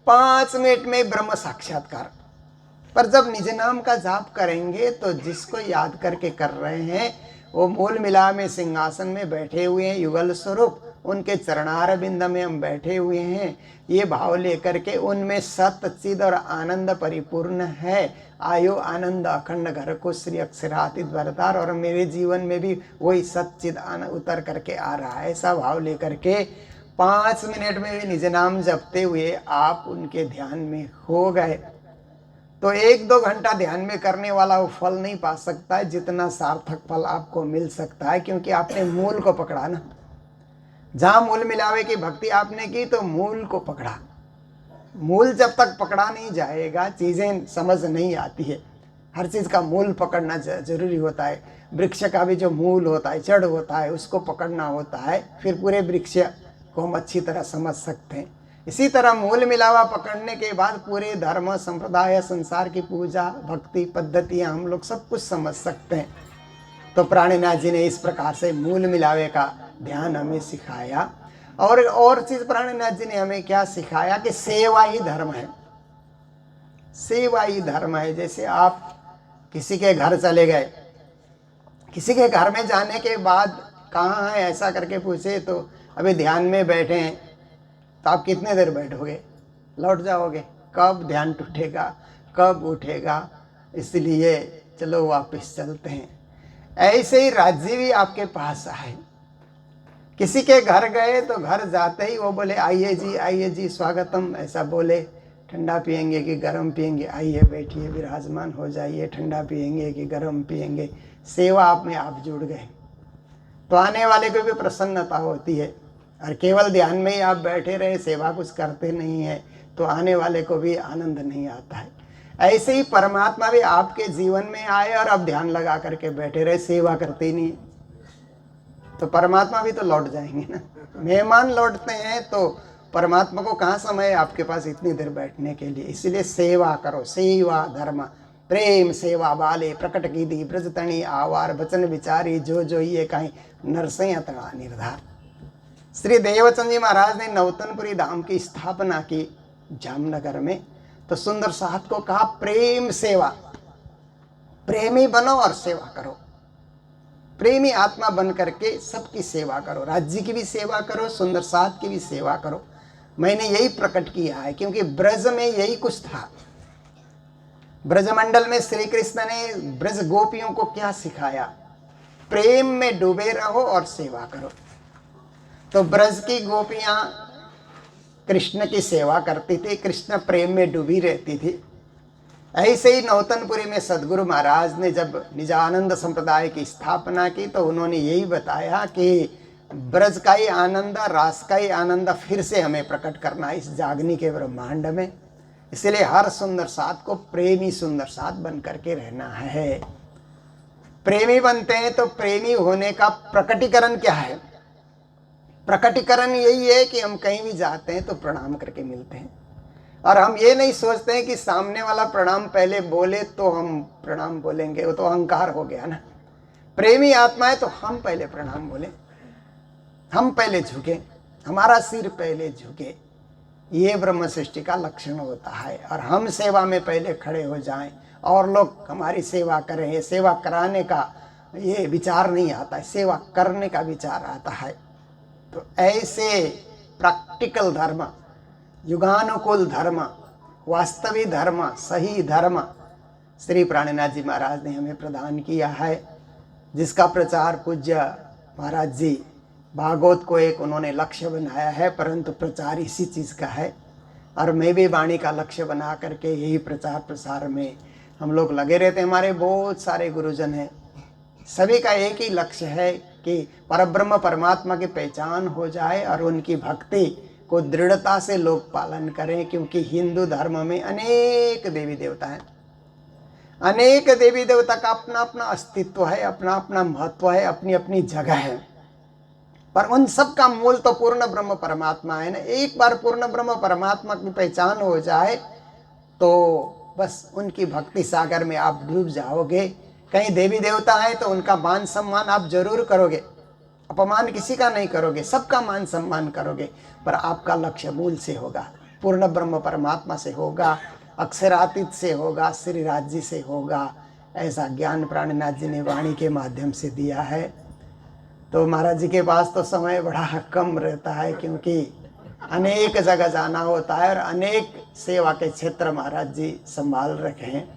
5 मिनट में ब्रह्म साक्षात्कार। पर जब निज नाम का जाप करेंगे तो जिसको याद करके कर रहे हैं वो मूल मिला में सिंहासन में बैठे हुए हैं, युगल स्वरूप उनके चरणार बिंद में हम बैठे हुए हैं। ये भाव लेकर के उनमें सत चिद और आनंद परिपूर्ण है। आयो आनंद अखंड घर को श्री अक्षरातीत वरदार, और मेरे जीवन में भी वही सच्चिद आनंद उतर करके आ रहा है। ऐसा भाव लेकर के 5 मिनट में भी निज नाम जपते हुए आप उनके ध्यान में हो गए तो 1-2 घंटा ध्यान में करने वाला वो फल नहीं पा सकता है जितना सार्थक फल आपको मिल सकता है, क्योंकि आपने मूल को पकड़ा ना। जहाँ मूल मिलावे की भक्ति आपने की तो मूल को पकड़ा। मूल जब तक पकड़ा नहीं जाएगा चीज़ें समझ नहीं आती है। हर चीज़ का मूल पकड़ना जरूरी होता है। वृक्ष का भी जो मूल होता है, जड़ होता है, उसको पकड़ना होता है, फिर पूरे वृक्ष को हम अच्छी तरह समझ सकते हैं। इसी तरह मूल मिलावा पकड़ने के बाद पूरे धर्म संप्रदाय संसार की पूजा भक्ति पद्धतियाँ हम लोग सब कुछ समझ सकते हैं। तो प्राणनाथ जी ने इस प्रकार से मूल मिलावे का ध्यान हमें सिखाया। और चीज़ प्राणनाथ जी ने हमें क्या सिखाया कि सेवा ही धर्म है। सेवा ही धर्म है। जैसे आप किसी के घर चले गए, किसी के घर में जाने के बाद कहाँ है ऐसा करके पूछे तो अभी ध्यान में बैठे हैं, तो आप कितने देर बैठोगे, लौट जाओगे, कब ध्यान टूटेगा, कब उठेगा, इसलिए चलो वापस चलते हैं। ऐसे ही राज्य भी आपके पास आए। किसी के घर गए तो घर जाते ही वो बोले आइए जी स्वागतम, ऐसा बोले। ठंडा पियेंगे कि गर्म पियेंगे, आइए बैठिए विराजमान हो जाइए, ठंडा पियेंगे कि गर्म पियेंगे। सेवा आप में आप जुड़ गए तो आने वाले को भी प्रसन्नता होती है। और केवल ध्यान में ही आप बैठे रहे, सेवा कुछ करते नहीं है, तो आने वाले को भी आनंद नहीं आता है। ऐसे ही परमात्मा भी आपके जीवन में आए और आप ध्यान लगा करके बैठे रहे, सेवा करते ही नहीं, तो परमात्मा भी तो लौट जाएंगे ना। मेहमान लौटते हैं तो परमात्मा को कहाँ समय है आपके पास इतनी देर बैठने के लिए। इसलिए सेवा करो, सेवा धर्म। प्रेम सेवा बाले प्रकट की दी ब्रजतणी आवार बचन विचारी जो ये कहीं नरसय तड़ा निर्धार। श्री देवचंद जी महाराज ने नौतनपुरी धाम की स्थापना की जामनगर में, तो सुंदर साहब को कहा प्रेम सेवा, प्रेमी बनो और सेवा करो। प्रेमी आत्मा बन करके सबकी सेवा करो, राज्य की भी सेवा करो, सुंदर साथ की भी सेवा करो। मैंने यही प्रकट किया है, क्योंकि ब्रज में यही कुछ था। ब्रजमंडल में श्री कृष्ण ने ब्रज गोपियों को क्या सिखाया, प्रेम में डूबे रहो और सेवा करो। तो ब्रज की गोपियां कृष्ण की सेवा करती थी, कृष्ण प्रेम में डूबी रहती थी। ऐसे ही नौतनपुरी में सदगुरु महाराज ने जब निजानंद संप्रदाय की स्थापना की तो उन्होंने यही बताया कि ब्रज का ही आनंद, रास का ही आनंद फिर से हमें प्रकट करना इस जागनी के ब्रह्मांड में। इसलिए हर सुंदर साथ को प्रेमी सुंदर साथ बन करके रहना है। प्रेमी बनते हैं तो प्रेमी होने का प्रकटीकरण क्या है? प्रकटीकरण यही है कि हम कहीं भी जाते हैं तो प्रणाम करके मिलते हैं, और हम ये नहीं सोचते हैं कि सामने वाला प्रणाम पहले बोले तो हम प्रणाम बोलेंगे, वो तो अहंकार हो गया ना। प्रेमी आत्मा है तो हम पहले प्रणाम बोले, हम पहले झुके, हमारा सिर पहले झुके। ये ब्रह्म सृष्टि का लक्षण होता है। और हम सेवा में पहले खड़े हो जाएं और लोग हमारी सेवा करें, ये सेवा कराने का ये विचार नहीं आता है, सेवा करने का विचार आता है। तो ऐसे प्रैक्टिकल धर्म, युगानुकूल धर्म, वास्तविक धर्म, सही धर्म श्री प्राणनाथ जी महाराज ने हमें प्रदान किया है, जिसका प्रचार पूज्य महाराज जी भागवत को एक उन्होंने लक्ष्य बनाया है, परंतु प्रचार इसी चीज़ का है। और मैं भी वाणी का लक्ष्य बना करके यही प्रचार प्रसार में हम लोग लगे रहते हैं। हमारे बहुत सारे गुरुजन हैं, सभी का एक ही लक्ष्य है कि परब्रह्म परमात्मा की पहचान हो जाए और उनकी भक्ति को दृढ़ता से लोग पालन करें, क्योंकि हिंदू धर्म में अनेक देवी देवता हैं, अनेक देवी देवता का अपना अपना अस्तित्व है, अपना अपना महत्व है, अपनी अपनी जगह है, पर उन सब का मूल तो पूर्ण ब्रह्म परमात्मा है ना। एक बार पूर्ण ब्रह्म परमात्मा की पहचान हो जाए तो बस उनकी भक्ति सागर में आप डूब जाओगे। कहीं देवी देवता है तो उनका मान सम्मान आप जरूर करोगे, अपमान किसी का नहीं करोगे, सबका मान सम्मान करोगे, पर आपका लक्ष्य मूल से होगा, पूर्ण ब्रह्म परमात्मा से होगा, अक्षरातीत से होगा, श्री राज जी से होगा। ऐसा ज्ञान प्राणनाथ जी ने वाणी के माध्यम से दिया है। तो महाराज जी के पास तो समय बड़ा कम रहता है, क्योंकि अनेक जगह जाना होता है और अनेक सेवा के क्षेत्र महाराज जी संभाल रखे हैं।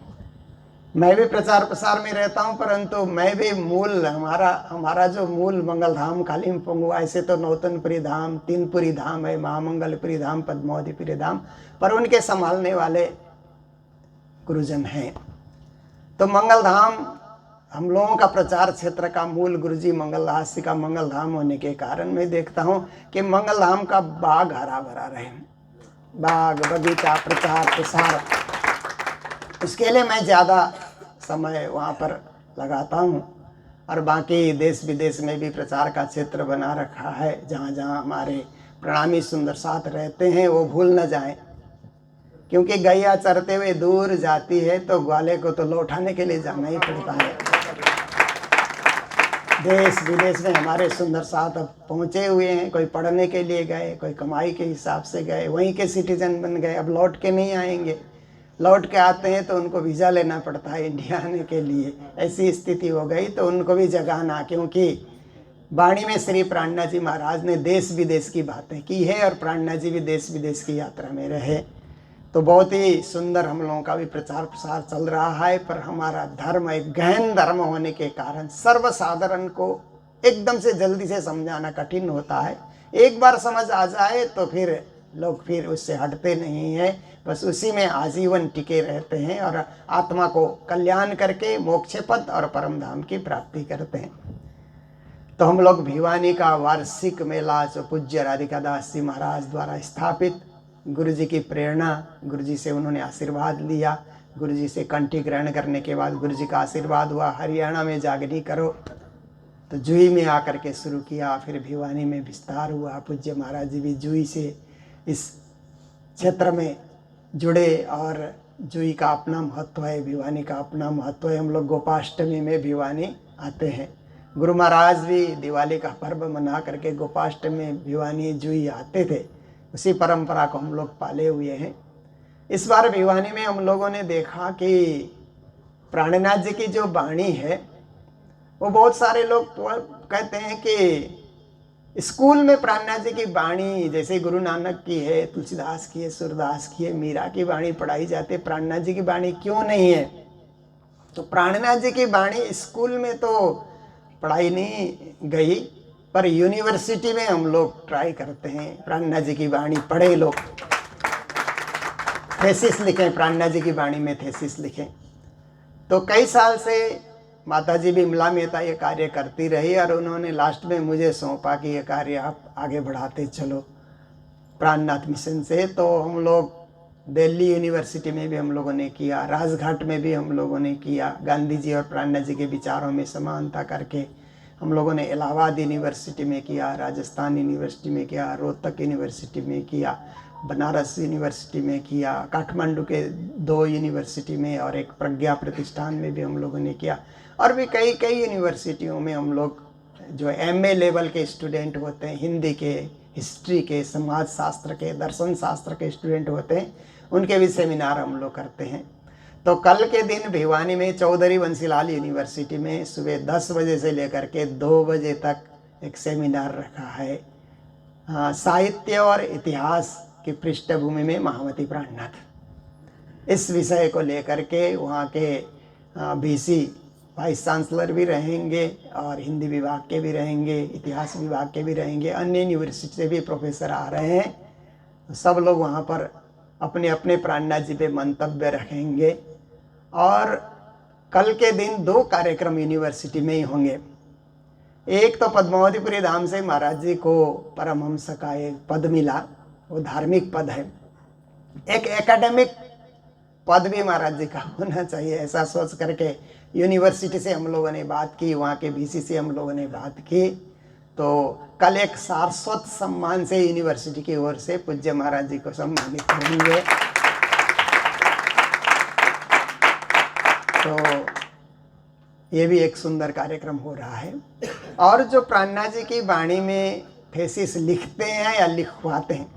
मैं भी प्रचार प्रसार में रहता हूं, परंतु मैं भी मूल हमारा जो मूल मंगल धाम कालिम्पोंग, ऐसे तो नौतनपुरी धाम, तीनपुरी धाम है, महामंगलपुरी धाम, पद्मावतीपुरी धाम, पर उनके संभालने वाले गुरुजन हैं। तो मंगल धाम हम लोगों का प्रचार क्षेत्र का मूल गुरुजी मंगलदास जी का मंगल धाम होने के कारण मैं देखता हूं कि मंगल धाम का बाग हरा भरा रहे, बाग बगीचा, प्रचार प्रसार, उसके लिए मैं ज़्यादा समय वहाँ पर लगाता हूँ। और बाकी देश विदेश में भी प्रचार का क्षेत्र बना रखा है, जहाँ जहाँ हमारे प्रणामी सुंदर साथ रहते हैं वो भूल न जाएं, क्योंकि गैया चरते हुए दूर जाती है तो ग्वाले को तो लौटाने के लिए जाना ही पड़ता है। देश विदेश में हमारे सुंदर साथ अब पहुँचे हुए हैं, कोई पढ़ने के लिए गए, कोई कमाई के हिसाब से गए, वहीं के सिटीजन बन गए, अब लौट के नहीं आएंगे। लौट के आते हैं तो उनको वीज़ा लेना पड़ता है इंडिया आने के लिए, ऐसी स्थिति हो गई। तो उनको भी जगाना, क्योंकि वाणी में श्री प्राणनाथ जी महाराज ने देश विदेश की बातें की है और प्राणनाथ जी भी देश विदेश की यात्रा में रहे। तो बहुत ही सुंदर हम लोगों का भी प्रचार प्रसार चल रहा है। पर हमारा धर्म एक गहन धर्म होने के कारण सर्वसाधारण को एकदम से जल्दी से समझाना कठिन होता है। एक बार समझ आ जाए तो फिर लोग फिर उससे हटते नहीं हैं, बस उसी में आजीवन टिके रहते हैं और आत्मा को कल्याण करके मोक्ष पद और परम धाम की प्राप्ति करते हैं। तो हम लोग भिवानी का वार्षिक मेला जो पूज्य राधिका दास जी महाराज द्वारा स्थापित, गुरुजी की प्रेरणा, गुरुजी से उन्होंने आशीर्वाद लिया, गुरुजी से कंठी ग्रहण करने के बाद गुरुजी का आशीर्वाद हुआ हरियाणा में जागनी करो, तो जुई में आकर के शुरू किया, फिर भिवानी में विस्तार हुआ। पूज्य महाराज जी भी जुई से इस क्षेत्र में जुड़े और जुई का अपना महत्व है, भिवानी का अपना महत्व है। हम लोग गोपाष्टमी में भिवानी आते हैं, गुरु महाराज भी दिवाली का पर्व मना करके गोपाष्टमी में भिवानी जुई आते थे, उसी परंपरा को हम लोग पाले हुए हैं। इस बार भिवानी में हम लोगों ने देखा कि प्राणनाथ जी की जो वाणी है वो बहुत सारे लोग कहते हैं कि स्कूल में प्राणनाथ जी की वाणी जैसे गुरु नानक की है, तुलसीदास की है, सूरदास की है, मीरा की वाणी पढ़ाई जाती है, प्राणनाथ जी की वाणी क्यों नहीं है? तो प्राणनाथ जी की वाणी स्कूल में तो पढ़ाई नहीं गई, पर यूनिवर्सिटी में हम लोग ट्राई करते हैं प्राणनाथ जी की वाणी पढ़े, लोग थेसिस लिखें, प्राणनाथ जी की वाणी में थेसिस लिखें। तो कई साल से माता जी भी विमला मेहता ये कार्य करती रही और उन्होंने लास्ट में मुझे सौंपा कि ये कार्य आप आगे बढ़ाते चलो प्राणनाथ मिशन से। तो हम लोग दिल्ली यूनिवर्सिटी में भी हम लोगों ने किया, राजघाट में भी हम लोगों ने किया, गांधी जी और प्राणनाथ जी के विचारों में समानता करके हम लोगों ने इलाहाबाद यूनिवर्सिटी में किया, राजस्थान यूनिवर्सिटी में किया, रोहतक यूनिवर्सिटी में किया, बनारस यूनिवर्सिटी में किया, काठमांडू के 2 यूनिवर्सिटी में और एक प्रज्ञा प्रतिष्ठान में भी हम लोगों ने किया, और भी कई यूनिवर्सिटियों में हम लोग जो MA लेवल के स्टूडेंट होते हैं, हिंदी के, हिस्ट्री के, समाज शास्त्र के, दर्शन शास्त्र के स्टूडेंट होते हैं, उनके भी सेमिनार हम लोग करते हैं। तो कल के दिन भिवानी में चौधरी बंसीलाल यूनिवर्सिटी में सुबह 10 बजे से लेकर के 2 बजे तक एक सेमिनार रखा है, साहित्य और इतिहास की पृष्ठभूमि में महामती प्राणनाथ। इस विषय को लेकर के वहाँ के BC वाइस चांसलर भी रहेंगे और हिंदी विभाग के भी रहेंगे, इतिहास विभाग के भी रहेंगे, अन्य यूनिवर्सिटी से भी प्रोफेसर आ रहे हैं। सब लोग वहाँ पर अपने अपने प्राणनाथ जी पे मंतव्य रखेंगे। और कल के दिन 2 कार्यक्रम यूनिवर्सिटी में ही होंगे। एक तो पद्मावतीपुरी धाम से महाराज जी को परमहंस का एक पद मिला, वो धार्मिक पद है। एक एकेडमिक पद भी महाराज जी का होना चाहिए, ऐसा सोच करके यूनिवर्सिटी से हम लोगों ने बात की, वहाँ के VC से हम लोगों ने बात की। तो कल एक सारस्वत सम्मान से यूनिवर्सिटी की ओर से पूज्य महाराज जी को सम्मानित करेंगे। तो ये भी एक सुंदर कार्यक्रम हो रहा है। और जो प्राणनाथ जी की वाणी में थेसिस लिखते हैं या लिखवाते हैं,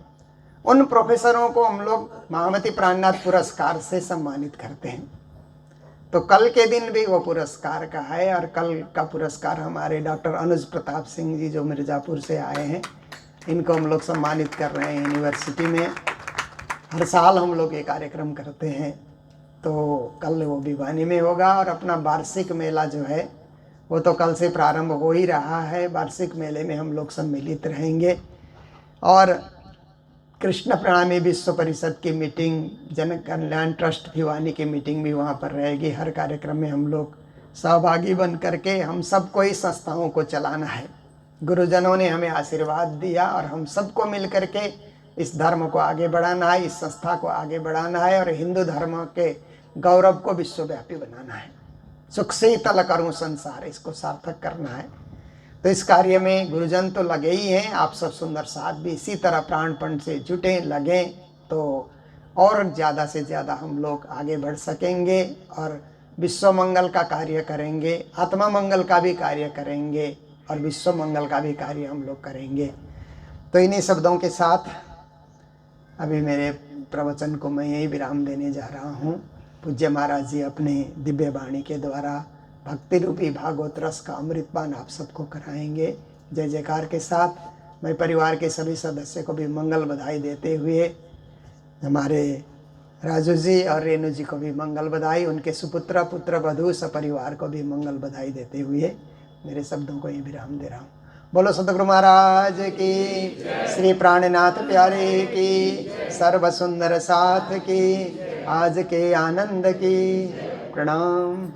उन प्रोफेसरों को हम लोग महामती प्राणनाथ पुरस्कार से सम्मानित करते हैं। तो कल के दिन भी वो पुरस्कार का है, और कल का पुरस्कार हमारे डॉक्टर अनुज प्रताप सिंह जी जो मिर्ज़ापुर से आए हैं, इनको हम लोग सम्मानित कर रहे हैं यूनिवर्सिटी में। हर साल हम लोग ये कार्यक्रम करते हैं। तो कल वो भिवानी में होगा, और अपना वार्षिक मेला जो है वो तो कल से प्रारंभ हो ही रहा है। वार्षिक मेले में हम लोग सम्मिलित रहेंगे, और कृष्ण प्रणामी विश्व परिषद की मीटिंग, जन कल्याण ट्रस्ट भिवानी की मीटिंग भी वहाँ पर रहेगी। हर कार्यक्रम में हम लोग सहभागी बन करके, हम सबको इस संस्थाओं को चलाना है। गुरुजनों ने हमें आशीर्वाद दिया, और हम सबको मिल करके इस धर्म को आगे बढ़ाना है, इस संस्था को आगे बढ़ाना है, और हिंदू धर्म के गौरव को विश्वव्यापी बनाना है। सुख से तल करूँ संसार, इसको सार्थक करना है। तो इस कार्य में गुरुजन तो लगे ही हैं, आप सब सुंदर साथ भी इसी तरह प्राणपण से जुटें, लगें, तो और ज़्यादा से ज़्यादा हम लोग आगे बढ़ सकेंगे, और विश्व मंगल का कार्य करेंगे, आत्मा मंगल का भी कार्य करेंगे, और विश्व मंगल का भी कार्य हम लोग करेंगे। तो इन्हीं शब्दों के साथ अभी मेरे प्रवचन को मैं यही विराम देने जा रहा हूँ। पूज्य महाराज जी अपने दिव्य वाणी के द्वारा भक्ति रूपी भागवत रस का अमृतपान आप सबको कराएंगे। जय जयकार के साथ मैं परिवार के सभी सदस्य को भी मंगल बधाई देते हुए, हमारे राजू जी और रेणु जी को भी मंगल बधाई, उनके सुपुत्र पुत्र वधू सपरिवार को भी मंगल बधाई देते हुए मेरे शब्दों को ये विराम दे रहा हूँ। बोलो सतगुरु महाराज की, श्री प्राणनाथ प्यारे की, सर्व सुंदर साथ की, आज के आनंद की। प्रणाम।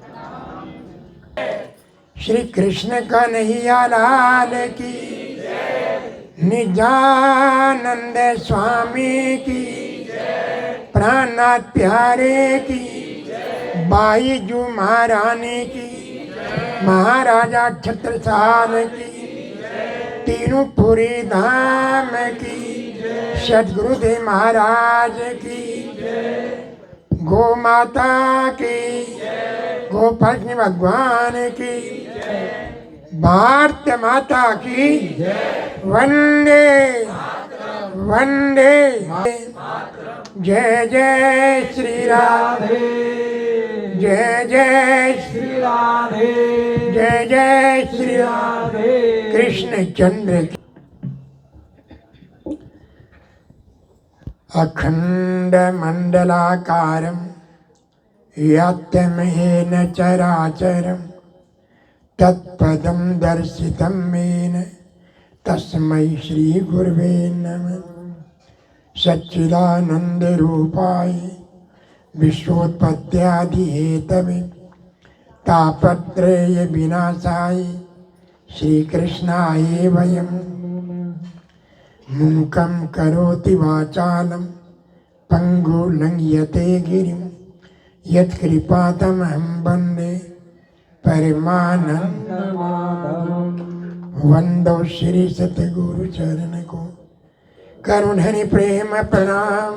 श्री कृष्ण कन्हैया लाल की, निजानंद स्वामी की, प्राणनाथ प्यारे की, बाईजू महारानी की, महाराजा छत्रसाल की, तीनों पुरी धाम की, सदगुरुदेव महाराज की, गौ माता की, गोपाल भगवान की, भारत माता की, वंदे वंदे। जय जय श्री राधे, जय जय श्री राधे, जय जय श्री राधे। कृष्ण चंद्र अखंड मंडलाकारं व्याप्तमेन चराचरं तत्पदं दर्शितं मेन तस्मै श्री गुरवे नमः। सच्चिदानंद रूपाय विश्वोत्पत्त्यादि हेतवे तापत्रय विनाशाय श्री कृष्णाय वयं। मूकं करोति वाचालं पंगुलं यते गिरिं यत्कृपातमहं वन्दे परमानन्दमाधवं। वंदो श्री सतगुरु चरण को करुणहरि प्रेम प्रणाम।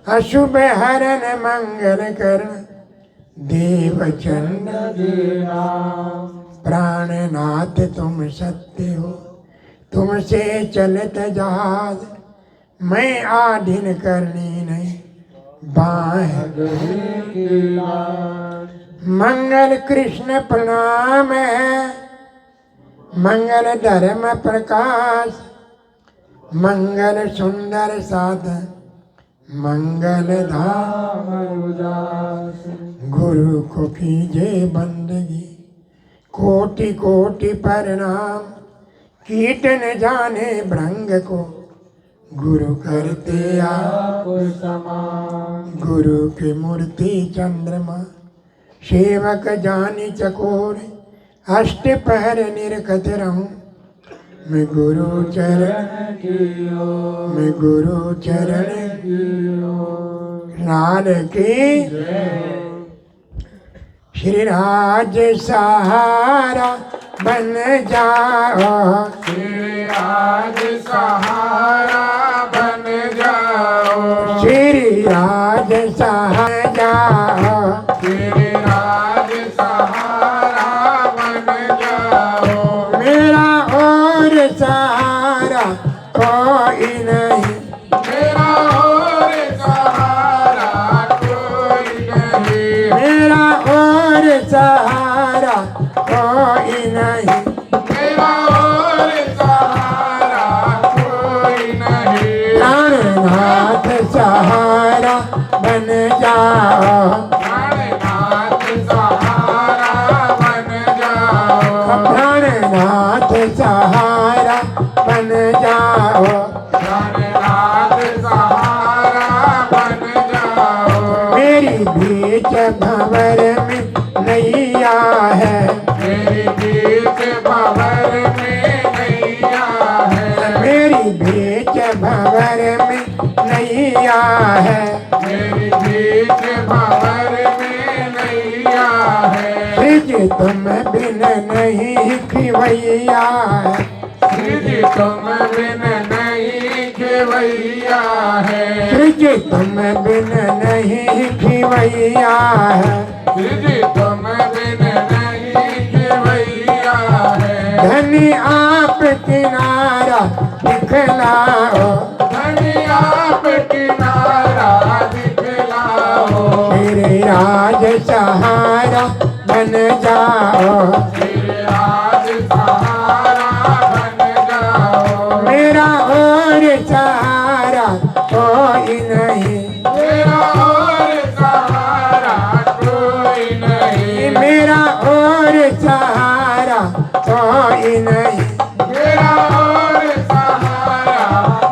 अशुभ हरण मंगल करण देवचंद्र देना। प्राणनाथ तुम सत्य हो, तुमसे चलत जहाज, मैं आधीन करनी नहीं बाह। मंगल कृष्ण प्रणाम है, मंगल धर्म प्रकाश, मंगल सुंदर साधन, मंगल धाम उदास। गुरु को कीजे बंदगी, कोटि कोटि प्रणाम। कीट न जाने भृंग को, गुरु करते आप समान। गुरु की मूर्ति चंद्रमा, सेवक जानी चकोर। अष्ट पहर निरखत रहूं, मैं गुरु चरण की ओर, मैं गुरु चरण की ओर। लाल की श्री राज सहारा बन जाओ, श्री राज सहारा बन जाओ, श्री राज सहारा जाओ, श्री राज सहारा बन जाओ। मेरा और सहारा कोई नहीं, मेरा और सहारा कोई नहीं, मेरा और सहारा कोई नहीं, मेरा और सहारा कोई नहीं। प्राणनाथ सहारा बन जाओ, प्राणनाथ सहारा बन जाओ, प्राणनाथ सहारा बन जाओ, प्राणनाथ सहारा बन जाओ। मेरी बीच भंवर में नैया है, मेरी बीच भंवर में नैया है, मेरी बीच भंवर में नैया है, मेरी बीच भंवर में नैया है। सिज तुम बिन नहीं खिवैया है, सिज तुम बिन नहीं खेवैया है, सिज तुम बिन नहीं खिवैया है, सिज तुम बिन नहीं खेवैया है। धनी आप किनारा दिखलाओ, धनी आप किनारा दिखलाओ, मेरे राज सहारा बन जाओ, श्री राज सहारा बन जाओ। मेरा और सहारा कोई नहीं, मेरा और सहारा कोई नहीं, मेरा और सहारा कोई नहीं, मेरा और सहारा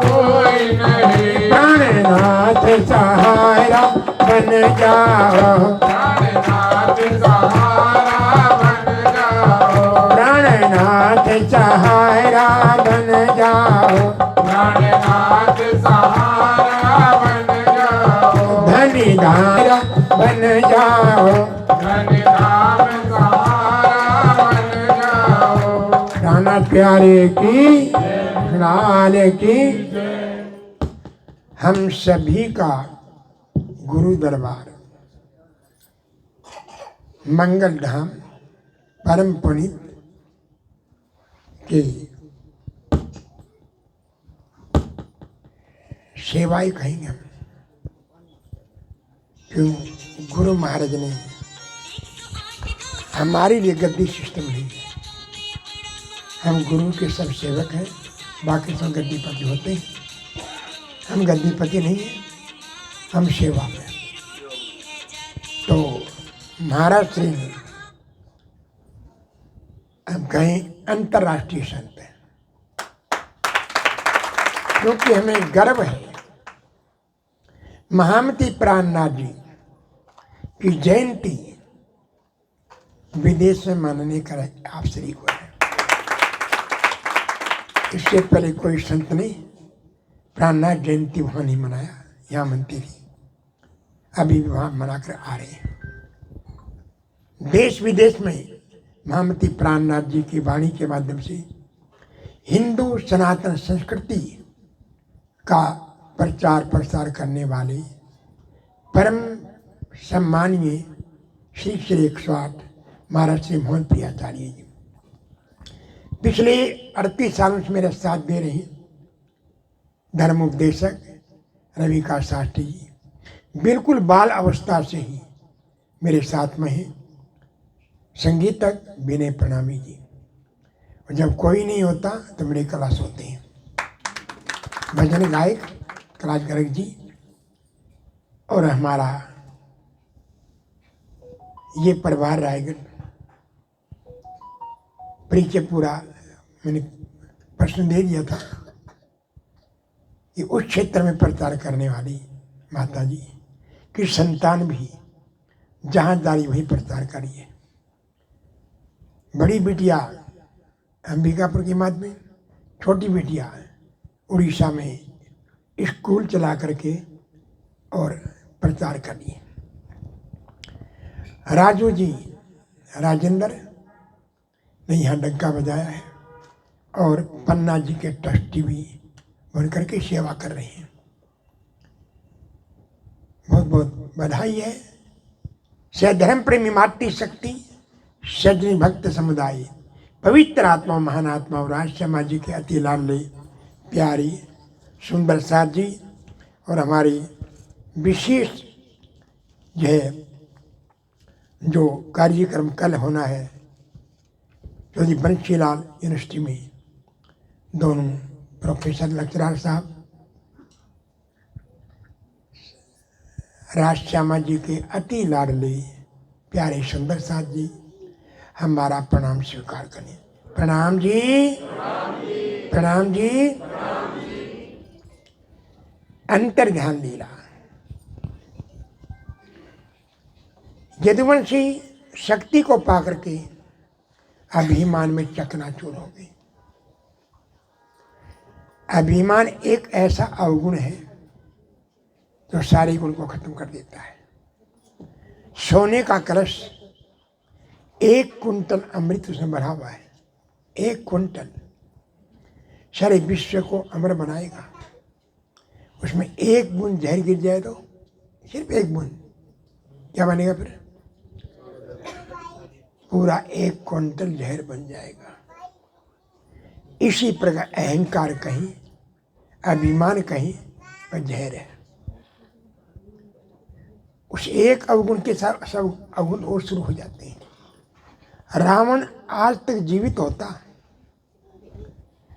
कोई नहीं। प्राणनाथ सहारा बन जाओ, प्राणनाथ सहारा बन जाओ, प्राणनाथ सहारा बन जाओ, प्राणनाथ सहारा बन जाओ। धनी धारा बन जाओ, धनी धाम सहारा बन जाओ। राणा प्यारे की लाल की। हम सभी का गुरु दरबार मंगल धाम परम पुनीत की सेवाएं कहेंगे हम, क्यों गुरु महाराज ने हमारे लिए गद्दी सिस्टम नहीं है। हम गुरु के सब सेवक हैं, बाकी सब गद्दीपति होते हैं। हम गद्दीपति नहीं हैं, हम सेवा में। तो महाराज श्री ने हम कहें अंतर्राष्ट्रीय संत हैं, क्योंकि हमें गर्व है महामती प्राणनाथ जी की जयंती विदेश में मानने का आप श्री को है। इससे पहले कोई संत ने प्राणनाथ जयंती वहाँ नहीं मनाया, यहाँ मनती थी, अभी भी वहाँ मनाकर आ रहे हैं। देश विदेश में महामती प्राणनाथ जी की वाणी के माध्यम से हिंदू सनातन संस्कृति का प्रचार प्रसार करने वाले परम सम्मानीय श्री श्री 108 महाराज श्री मोहन प्रियाचार्य जी पिछले 38 सालों से मेरा साथ दे रहे हैं। धर्म उपदेशक रविकांत शास्त्री जी बिल्कुल बाल अवस्था से ही मेरे साथ में हैं। संगीतक विनय प्रणामी जी, और जब कोई नहीं होता तो मेरे क्लास होते हैं। भजन गायक कैलाश गर्ग जी, और हमारा ये परिवार रायगढ़ परिचय पूरा मैंने प्रश्न दे दिया था। ये उस क्षेत्र में प्रचार करने वाली माता जी की संतान भी जहाँ जारी वही प्रचार करिए। बड़ी बिटिया अंबिकापुर के माध्यम, छोटी बिटिया उड़ीसा में स्कूल चला करके और प्रचार करिए। राजू जी राजेंद्र ने यहाँ डंका बजाया है और पन्ना जी के ट्रस्टी भी बन करके सेवा कर रहे हैं। बहुत बहुत बधाई है। सधर्म प्रेमी मातृशक्ति सजनी भक्त समुदाय पवित्र आत्मा महान आत्मा और राज शर्मा जी के अति लाडले प्यारी सुंदर साथ जी और हमारी विशेष जो है जो कार्यक्रम कल होना है चौधरी बंशीलाल यूनिवर्सिटी में, दोनों प्रोफेसर लेक्चरर साहब राज श्यामा जी के अति लाडले प्यारे सुंदर साथ जी हमारा प्रणाम स्वीकार करें। प्रणाम जी, प्रणाम जी। अंतर ध्यान लीला यदुवंशी शक्ति को पाकर के अभिमान में चकनाचूर हो गई। अभिमान एक ऐसा अवगुण है जो सारे गुण को खत्म कर देता है। सोने का कलश 1 कुंटल अमृत उसमें भरा हुआ है, 1 कुंटल सारे विश्व को अमर बनाएगा। उसमें 1 बूंद जहर गिर जाए तो सिर्फ 1 बूंद क्या बनेगा? फिर पूरा 1 कुंटल जहर बन जाएगा। इसी प्रकार अहंकार कहीं, अभिमान कहीं और जहर है। उस एक अवगुण के साथ सब अवगुण और शुरू हो जाते हैं। रावण आज तक जीवित होता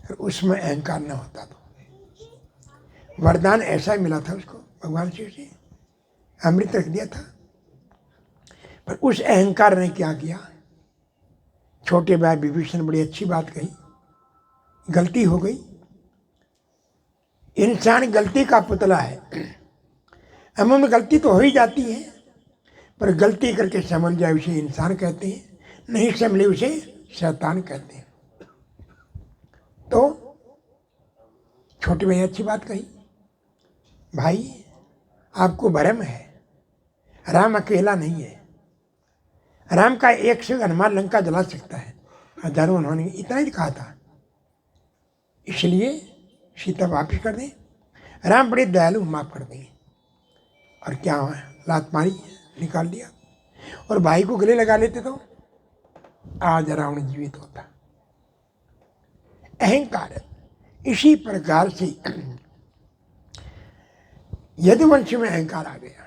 और उसमें अहंकार न होता तो वरदान ऐसा ही मिला था उसको भगवान शिव से, अमृत रख दिया था। पर उस अहंकार ने क्या किया? छोटे भाई विभीषण बड़ी अच्छी बात कही, गलती हो गई। इंसान गलती का पुतला है। अमूमन गलती तो हो ही जाती है, पर गलती करके संभल जाए उसे इंसान कहते हैं, नहीं संभले उसे शैतान कहते हैं। तो छोटे भाई अच्छी बात कही, भाई आपको भ्रम है, राम अकेला नहीं है। राम का 1 से हनुमान लंका जला सकता है, हजारों उन्होंने इतना ही कहा था। इसलिए सीता वापिस कर दें। राम बड़े दयालु, माफ कर देंगे। और क्या हुआ? लात मारी, निकाल दिया। और भाई को गले लगा लेते तो आज रावण जीवित होता। अहंकार इसी प्रकार से यदुवंश में अहंकार आ गया।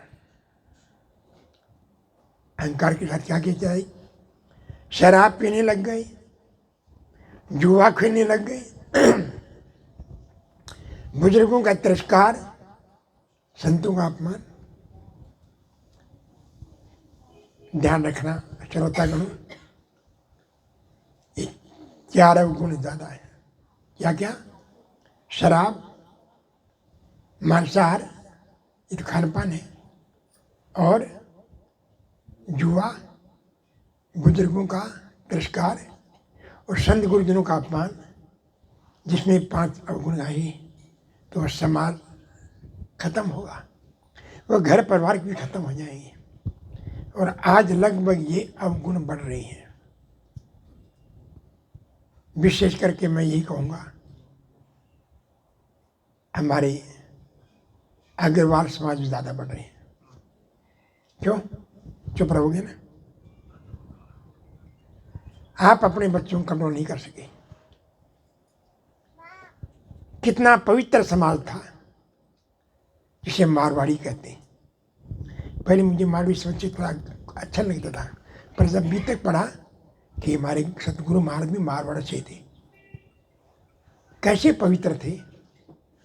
अहंकार के साथ क्या किया जाए? शराब पीने लग गए, जुआ खेलने लग गए, बुजुर्गों का तिरस्कार, संतों का अपमान। ध्यान रखना श्रोतागण, 4 गुण ज्यादा है। क्या क्या? शराब, मांसाहार, ये तो खान पान है, और जुआ, बुजुर्गों का तिरस्कार और संत गुरुजनों का अपमान। जिसमें 5 अवगुण आए तो वह समाज खत्म होगा, वह घर परिवार भी खत्म हो जाएंगे। और आज लगभग ये अवगुण बढ़ रही हैं। विशेष करके मैं यही कहूँगा, हमारे अग्रवाल समाज में ज़्यादा बढ़ रहे हैं। क्यों? चुप रहोगे ना? आप अपने बच्चों को कंट्रोल नहीं कर सके। कितना पवित्र समाज था जिसे मारवाड़ी कहते हैं। पहले मुझे मारवाड़ी समझ थोड़ा अच्छा लगता था, पर जब अभी तक पढ़ा कि हमारे सतगुरु महाराज भी मारवाड़ से थे, कैसे पवित्र थे,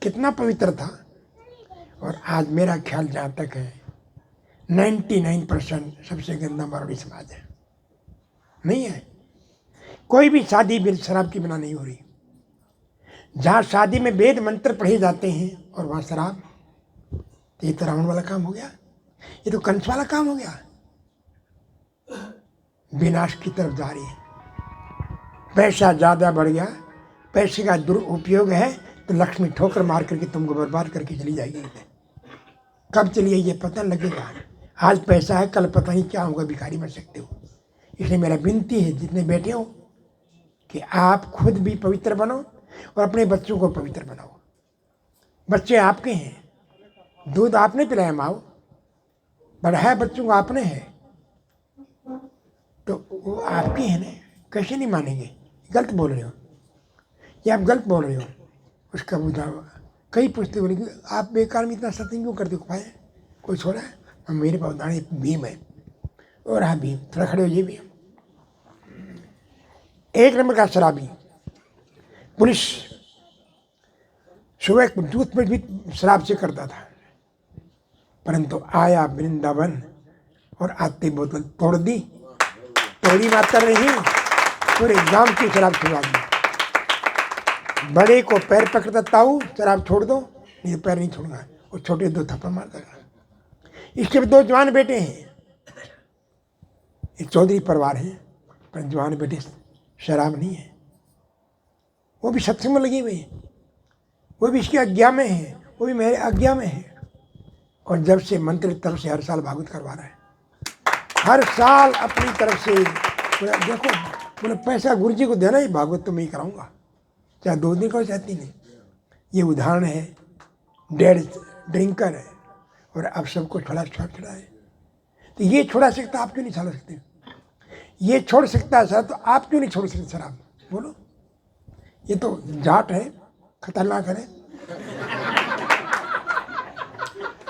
कितना पवित्र था। और आज मेरा ख्याल जहाँ तक है 99% सबसे गंदा मारवाड़ी समाज है। नहीं है? कोई भी शादी बिन शराब के बिना नहीं हो रही। जहाँ शादी में वेद मंत्र पढ़े जाते हैं और वहाँ शराब, तो ये तो रावण वाला काम हो गया, ये तो कंस वाला काम हो गया। विनाश की तरफ जा रही है। पैसा ज़्यादा बढ़ गया, पैसे का दुरुपयोग है तो लक्ष्मी ठोकर मार करके तुमको बर्बाद करके चली जाएगी। कब चलिए ये पता लगेगा। आज पैसा है, कल पता नहीं क्या होगा, भिखारी बन सकते हो। इसलिए मेरा विनती है जितने बैठे हो कि आप खुद भी पवित्र बनो और अपने बच्चों को पवित्र बनाओ। बच्चे आपके हैं, दूध आपने पिलाया माओ, बढ़ाया बच्चों को आपने है, तो वो आपके हैं ना, कैसे नहीं मानेंगे। गलत बोल रहे हो, ये आप गलत बोल रहे हो। उसका बुझा कई पूछते बोले कि आप बेकार में इतना सत्संग क्यों करते हो, पाए कोई छोड़ा है। हम मेरे पास दाने भीम है, और हाँ भीम थोड़ा खड़े हो, ये भी एक नंबर का शराबी। पुलिस सुबह दूध में भी शराब से करता था, परंतु आया वृंदावन और आते बोतल तोड़ दी, तोड़ी मात्र नहीं, पूरे गांव की शराब छुड़वा दी। बड़े को पैर पकड़ता ताऊ, शराब छोड़ दो, नहीं तो पैर नहीं छोड़ना, और छोटे 2 थप्पड़ मारता था। इसके 2 जवान बेटे हैं, एक चौधरी परिवार है, पर जवान बेटे शराब नहीं है, वो भी सत्संग में लगे हुए हैं, वो भी इसकी आज्ञा में है, वो भी मेरे आज्ञा में है। और जब से मंत्र की तरफ से हर साल भागवत करवा रहा है, हर साल अपनी तरफ से। देखो बोले पैसा गुरु जी को देना ही, भागवत तो मैं ही कराऊंगा, चाहे 2 दिन का चाहे 3 दिन। ये उदाहरण है, डेढ़ ड्रिंकर है और अब सबको छोड़ा है। तो ये छोड़ा सकता, आप क्यों नहीं छोड़ सकते? ये छोड़ सकता है सर, तो आप क्यों नहीं छोड़ सकते शराब? बोलो। ये तो जाट है, खतरनाक है,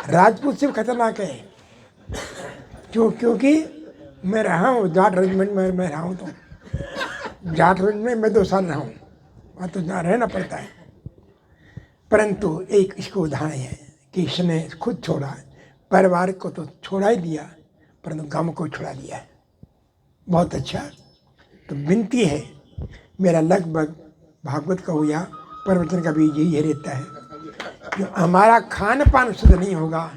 राजपूत से खतरनाक है। क्योंकि मैं रहा हूँ जाट रेजिमेंट में, मैं रहा हूँ, तो जाट रेजिमेंट में मैं 2 साल रहा हूँ, वहाँ तो जहाँ रहना पड़ता है। परंतु एक इसको उदाहरण है कि इसने खुद छोड़ा, परिवार को तो छोड़ा ही दिया, परंतु गांव को छोड़ा दिया है। बहुत अच्छा। तो विनती है मेरा, लगभग भागवत का हो या प्रवचन का भी यही रहता है कि हमारा खान पान शुद्ध नहीं होगा,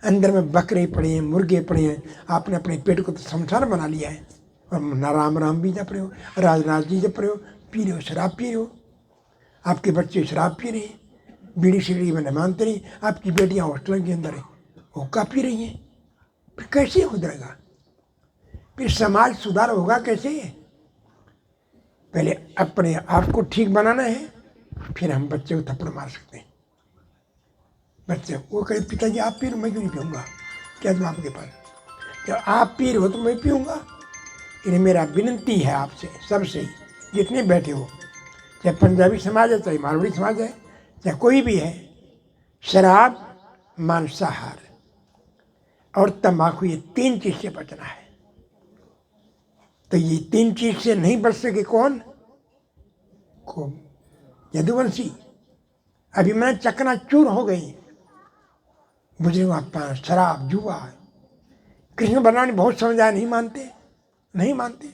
अंदर में बकरे पड़े हैं, मुर्गे पड़े हैं, आपने अपने पेट को तो शमशान बना लिया है। और ना राम राम भी जप रहे हो, राज राज जी जप रहे हो, पी रहे हो, शराब पी रहे हो, आपके बच्चे शराब पी रहे हैं, बीड़ी सिगड़ी में न मानते नहीं, आपकी बेटियां हॉस्टल के अंदर है, हुक्का पी रही हैं। फिर कैसे सुधरेगा? फिर समाज सुधार होगा कैसे? पहले अपने आप को ठीक बनाना है, फिर हम बच्चे को थप्पड़ मार सकते हैं। बच्चे वो कहे पिताजी आप पी रहे हो, मैं क्यों नहीं पीऊँगा? क्या तुम आपके पास, जब आप पी रहे हो तो मैं पीऊँगा। इसलिए मेरा विनती है आपसे सबसे, जितने बैठे हो, चाहे पंजाबी समाज है, चाहे मारवाड़ी समाज है, चाहे कोई भी है, शराब, मांसाहार और तंबाकू, ये 3 चीज से बचना है। तो ये 3 चीज से नहीं बच सके कौन? को यदुवंशी। अभी मैं चकनाचूर हो गई, बुजुर्ग अपना शराब, जुआ। कृष्ण भगवान ने बहुत समझाया, नहीं मानते।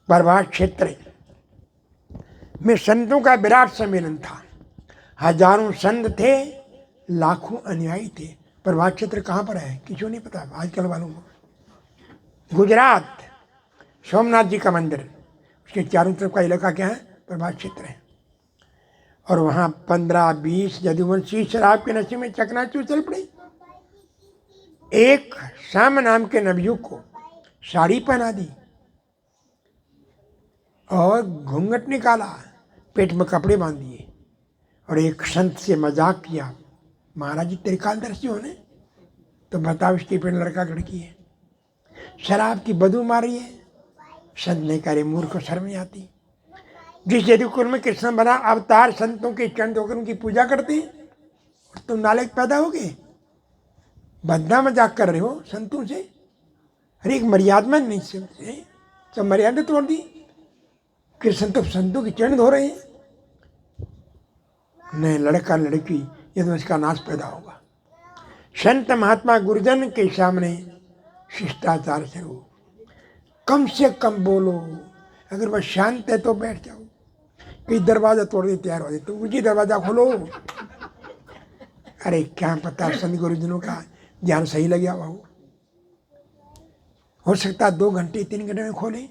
प्रभात क्षेत्र में संतों का विराट सम्मेलन था, हजारों संत थे, लाखों अनुयायी थे। प्रभात क्षेत्र कहाँ पर है किसी को नहीं पता, आजकल वालों को। गुजरात, सोमनाथ जी का मंदिर, उसके चारों तरफ का इलाका क्या है? प्रभात क्षेत्र है। और वहाँ 15-20 यदुवंशी शराब के नशे में चकनाचूर चल पड़े। एक श्याम नाम के नवयुवक को साड़ी पहना दी और घूंघट निकाला, पेट में कपड़े बांध दिए, और एक संत से मजाक किया, महाराज जी त्रिकालदर्शी होने, तो बताओ इसके पेट लड़का लड़की है, शराब की बदबू मार रही है। संत ने कहा मूर्ख को शर्म नहीं आती? जिस यदुकुल में कृष्ण बना अवतार, संतों के चरण होकर उनकी पूजा करते हैं, तुम नालायक पैदा हो गए, बदना मजाक कर रहे हो संतों से। अरे एक मर्यादा नहीं से सब मर्यादा तोड़ दी। कृष्ण तो संतों के चरण धो रहे हैं, नहीं लड़का लड़की, ये तो इसका नाश पैदा होगा। संत महात्मा गुरुजन के सामने शिष्टाचार से हो, कम से कम बोलो। अगर वह शांत है तो बैठ जाओ, कहीं दरवाजा तोड़ने तैयार हो जाए तो मुझे दरवाजा खोलो। अरे क्या पता संत गुरुजनों का ज्ञान सही लग गया हो सकता 2 घंटे 3 घंटे में खोले,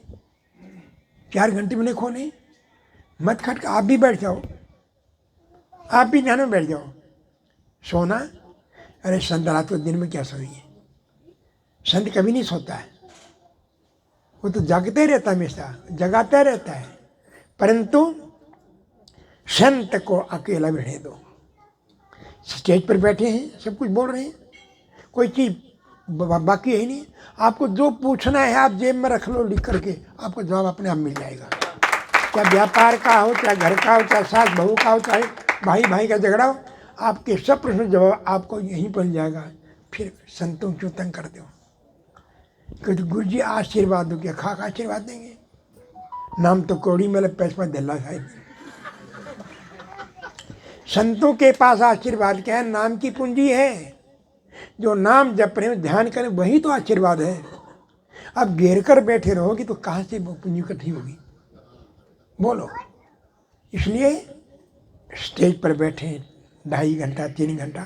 4 घंटे में नहीं खोले। मत खटका, आप भी बैठ जाओ, आप भी ध्यान में बैठ जाओ। सोना अरे संत रात को दिन में क्या सोइए, संत कभी नहीं सोता है, वो तो जागते ही रहता है, हमेशा जगाता रहता है। परंतु संत को अकेला रहने दो। स्टेज पर बैठे हैं, सब कुछ बोल रहे हैं, कोई चीज़ बाकी है ही नहीं। आपको जो पूछना है आप जेब में रख लो लिख करके, आपको जवाब अपने आप मिल जाएगा। चाहे व्यापार का हो, चाहे घर का हो, चाहे सास बहू का हो, चाहे भाई भाई का झगड़ा हो, आपके सब प्रश्न जवाब आपको यहीं पर मिल जाएगा। फिर संतों क्यों तंग करते हो? क्योंकि गुरु जी आशीर्वाद दो, क्या खा आशीर्वाद देंगे? नाम तो कौड़ी में पैसा दिला है। संतों के पास आशीर्वाद क्या है? नाम की पूंजी है। जो नाम जप रहे हो, ध्यान करें, वही तो आशीर्वाद है। अब घेर कर बैठे रहोगी तो कहाँ से वो पूंजी इकट्ठी होगी? बोलो। इसलिए स्टेज पर बैठे 2.5 घंटा 3 घंटा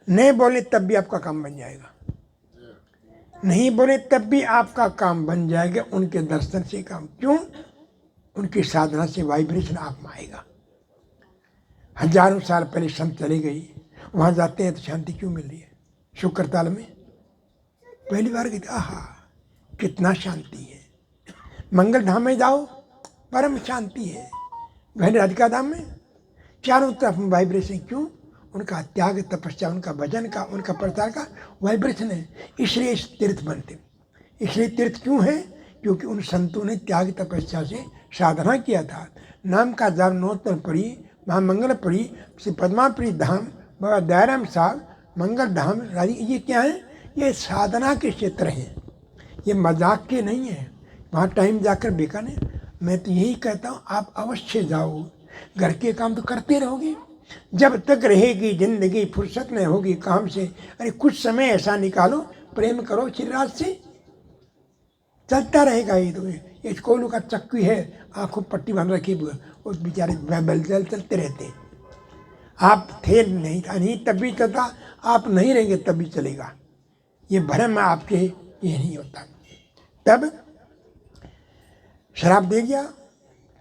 नहीं बोले तब भी आपका काम बन जाएगा, नहीं बोले तब भी आपका काम बन जाएगा। उनके दर्शन से काम, क्यों? उनकी साधना से वाइब्रेशन आप में आएगा। हजारों साल पहले संत चले गई, वहाँ जाते हैं तो शांति क्यों मिल रही है? शुक्रताल में पहली बार गई, आहा कितना शांति है। मंगल धाम में जाओ, परम शांति है। वह राधिका धाम में चारों तरफ वाइब्रेशन, क्यों? उनका त्याग, तपस्या, उनका भजन का, उनका प्रचार का वाइब्रेशन है। इसलिए इस तीर्थ बनते। इसलिए तीर्थ क्यों है? क्योंकि उन संतों ने त्याग तपस्या से साधना किया था। नाम का जाप नौतर पड़ी, महामंगल पड़ी, श्री पद्मापुरी धाम, बाबा दयाराम साहब, मंगल धाम, ये क्या है? ये साधना के क्षेत्र हैं, ये मजाक के नहीं है। वहाँ टाइम जाकर बेकार है। मैं तो यही कहता हूँ आप अवश्य जाओ। घर के काम तो करते रहोगे, जब तक रहेगी जिंदगी फुर्सत नहीं होगी काम से। अरे कुछ समय ऐसा निकालो, प्रेम करो श्रीराज से, चलता रहेगा। ये तो ये कोलू का चक्की है, आंखों पट्टी बांध रखी, उस बेचारे बैल चलते रहते। आप थे नहीं तब भी चलता, आप नहीं रहेंगे तब भी चलेगा। ये भ्रम आपके ये नहीं होता। तब शराब दे गया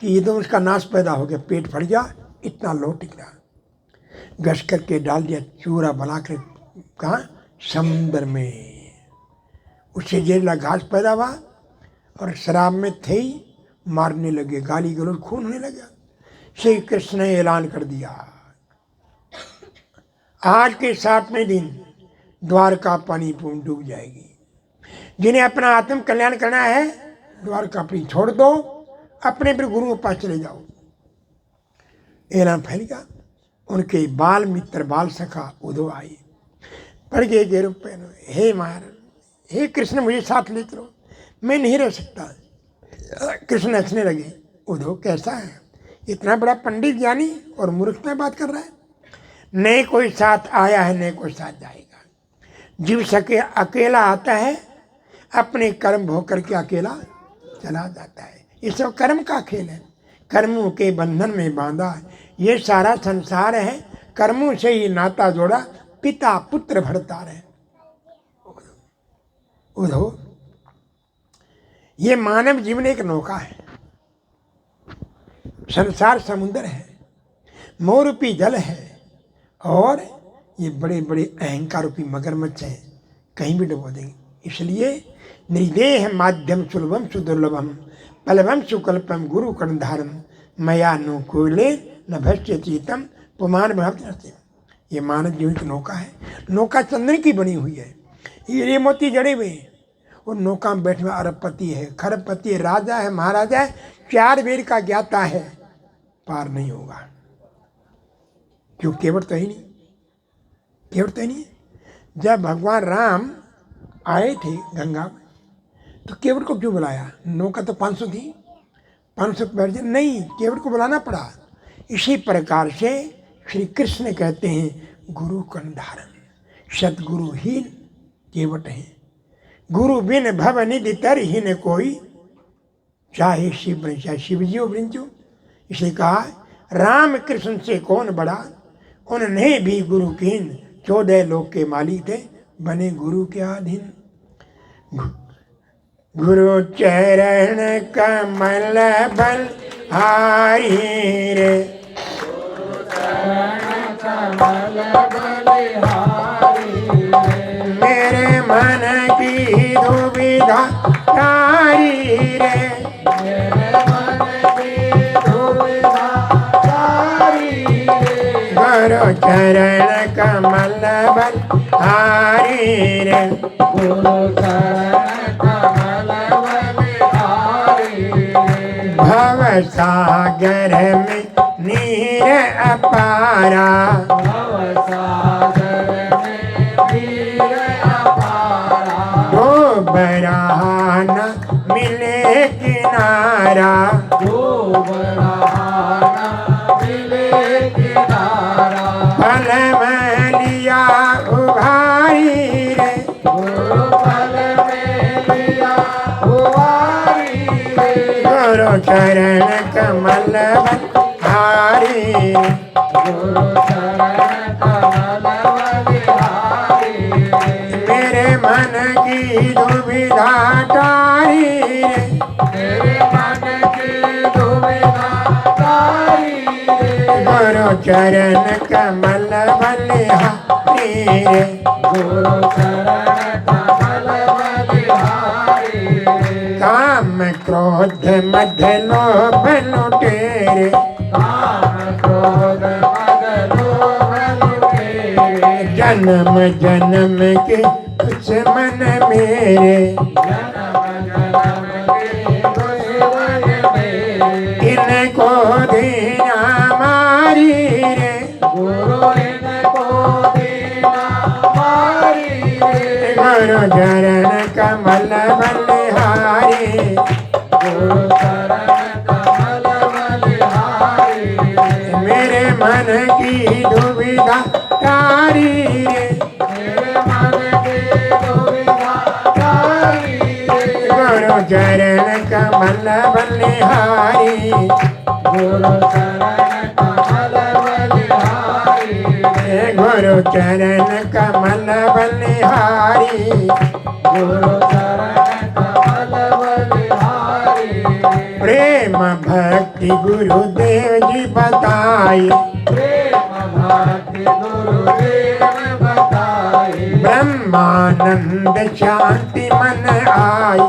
कि ये तो उसका नाश पैदा हो गया, पेट फट गया, इतना लोट निकला, घस करके डाल दिया, चूरा बनाकर कहाँ? समुद्र में। उससे जहरीला घास पैदा हुआ और शराब में थे ही, मारने लगे, गाली गलौज, खून होने लगा। श्री कृष्ण ने ऐलान कर दिया, आज के 7वें दिन द्वारका पानी पूर्ण डूब जाएगी। जिन्हें अपना आत्म कल्याण करना है, द्वारका पानी छोड़ दो, अपने पर गुरु के पास चले जाओ। ऐलान फैल गया। उनके बाल मित्र, बाल सखा उद्धव आए, पड़ गए गेरू पहनो, हे महाराज, हे कृष्ण मुझे साथ ले चलो, मैं नहीं रह सकता। कृष्ण हंसने लगे, उद्धव कैसा है? इतना बड़ा पंडित ज्ञानी और मूर्ख में बात कर रहा है। नहीं कोई साथ आया है, नहीं कोई साथ जाएगा। जीव सके अकेला आता है, अपने कर्म भोग करके अकेला चला जाता है। ये सब कर्म का खेल है, कर्मों के बंधन में बांधा। ये सारा संसार है, कर्मों से ही नाता जोड़ा, पिता पुत्र भरता रहे। उद्धव, ये मानव जीवन एक नौका है, संसार समुद्र है, मोह रूपी जल है, और ये बड़े बड़े अहंकार रूपी मगरमच्छ हैं, कहीं भी डुबो देंगे। इसलिए निर्देह माध्यम सुलभम सुदुर्लभम पलभम सुकल्पम गुरु कर्णधारम मया नुकूले न भस्य चीतम पुमान भक्त। ये मानव जीवन की नौका है। नौका चंदन की बनी हुई है, हीरे मोती जड़े हुए हैं। और नौका में बैठे हुए अरबपति है, खरबपति है, राजा है, महाराजा है, 4 वेद का ज्ञाता है, पार नहीं होगा। क्यों? केवट तो ही नहीं, केवट तो ही नहीं। जब भगवान राम आए थे गंगा में, तो केवट को क्यों बुलाया? नौका तो 500 थी, 500 बैठ जाए, नहीं, केवट को बुलाना पड़ा। इसी प्रकार से श्री कृष्ण कहते हैं गुरु कर्णधारम, सतगुरुहीन केवट है। गुरु बिन भव निधि तरहि न कोई, चाहे शिव बन चाहे शिवजियो बृंजो। इसलिए कहा राम कृष्ण से कौन बड़ा, उन्हें भी गुरु कीन, 14 लोक के मालिक थे, बने गुरु के अधीन। गुरु चरण कमल बल हारी रे, चरण कमल बलिहारी रे मेरे मन की दुविधा तारी रे मेरे मन की दुविधा तारी रे गुरु चरण कमल बलिहारी रे गुरु चरण कमल बलिहारी रे भव सागर में नीर अपारा भव सागर में वीर अपारा डूब रहा न मिले किनारा डूब रहा न मिले किनारा पल में लिया उभारी रे गुरु पल में लिया उबारी रे गुरु चरण कमल बलिहारी रे गुरु चरण कमल बलिहारी रे मेरे मन की दुविधा तारी रे मेरे मन की दुविधा तारी रे गुरु चरण कमल बलिहारी रे गुरु चरण कमल बलिहारी रे काम क्रोध मद लोभ लुटेरे काम क्रोध मद लोभ लुटेरे जन्म जन्म के दुश्मन मेरे जन्म जन्म के दुश्मन मेरे इनको दीना मारी रे गुरु इनको दीना मारी रे गुरु चरण कमल बलिहारी गुरु चरण कमल बलिहारी रे मेरे मन की दुविधा तारी रे मेरे मन की दुविधा तारी रे गुरु चरण कमल बलिहारी गुरु चरण कमल बलिहारी रे गुरु चरण कमल बलिहारी गुरु चरण कमल बलिहारी रे प्रेम भक्ति गुरुदेव जी बताई प्रेम भक्ति गुरुदेव बताई ब्रह्मानंद शांति मन आई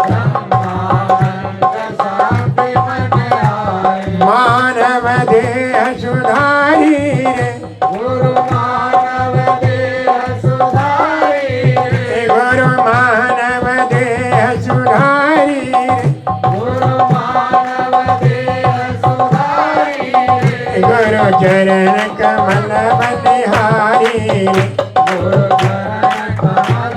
ब्रह्मानंद शांति मन आई मानव देह सुधारी रे गुरु मानव देह सुधारी रे गुरु मानव देह सुधारी रे गुरु मानव देह सुधारी रे गुरु चरण कमल बलिहारी रे गुरु चरण कमल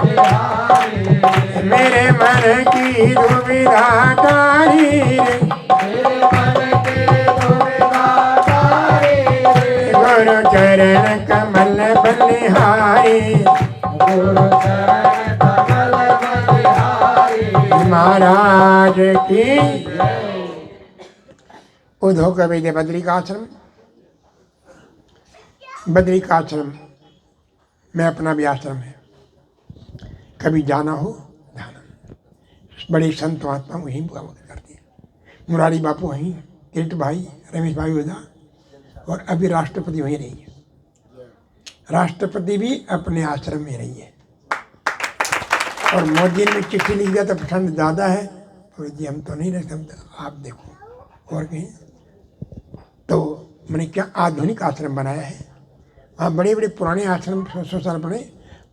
बलिहारी रे मेरे मन की दुविधा तारी रे मेरे मन के दुविधा तारी रे गुरु चरण कमल बलिहारी गुरु चरण कमल बलिहारी महाराज की उद्धव कवि ने बद्रिकाश्रम में अपना भी आश्रम है, कभी जाना हो जाना। बड़े संत महात्मा वहीं बुआ करते हैं। मुरारी बापू वहीं, किरट भाई, रमेश भाई ओझा, और अभी राष्ट्रपति वहीं रही है। राष्ट्रपति भी अपने आश्रम में रही है। और मोदी ने चिट्ठी लिख दिया तो ठंड ज़्यादा है, तो जी हम तो नहीं रह सकते, आप देखो और कहीं। तो मैंने क्या आधुनिक आश्रम बनाया है। वहाँ बड़े बड़े पुराने आश्रम 100 साल पुराने,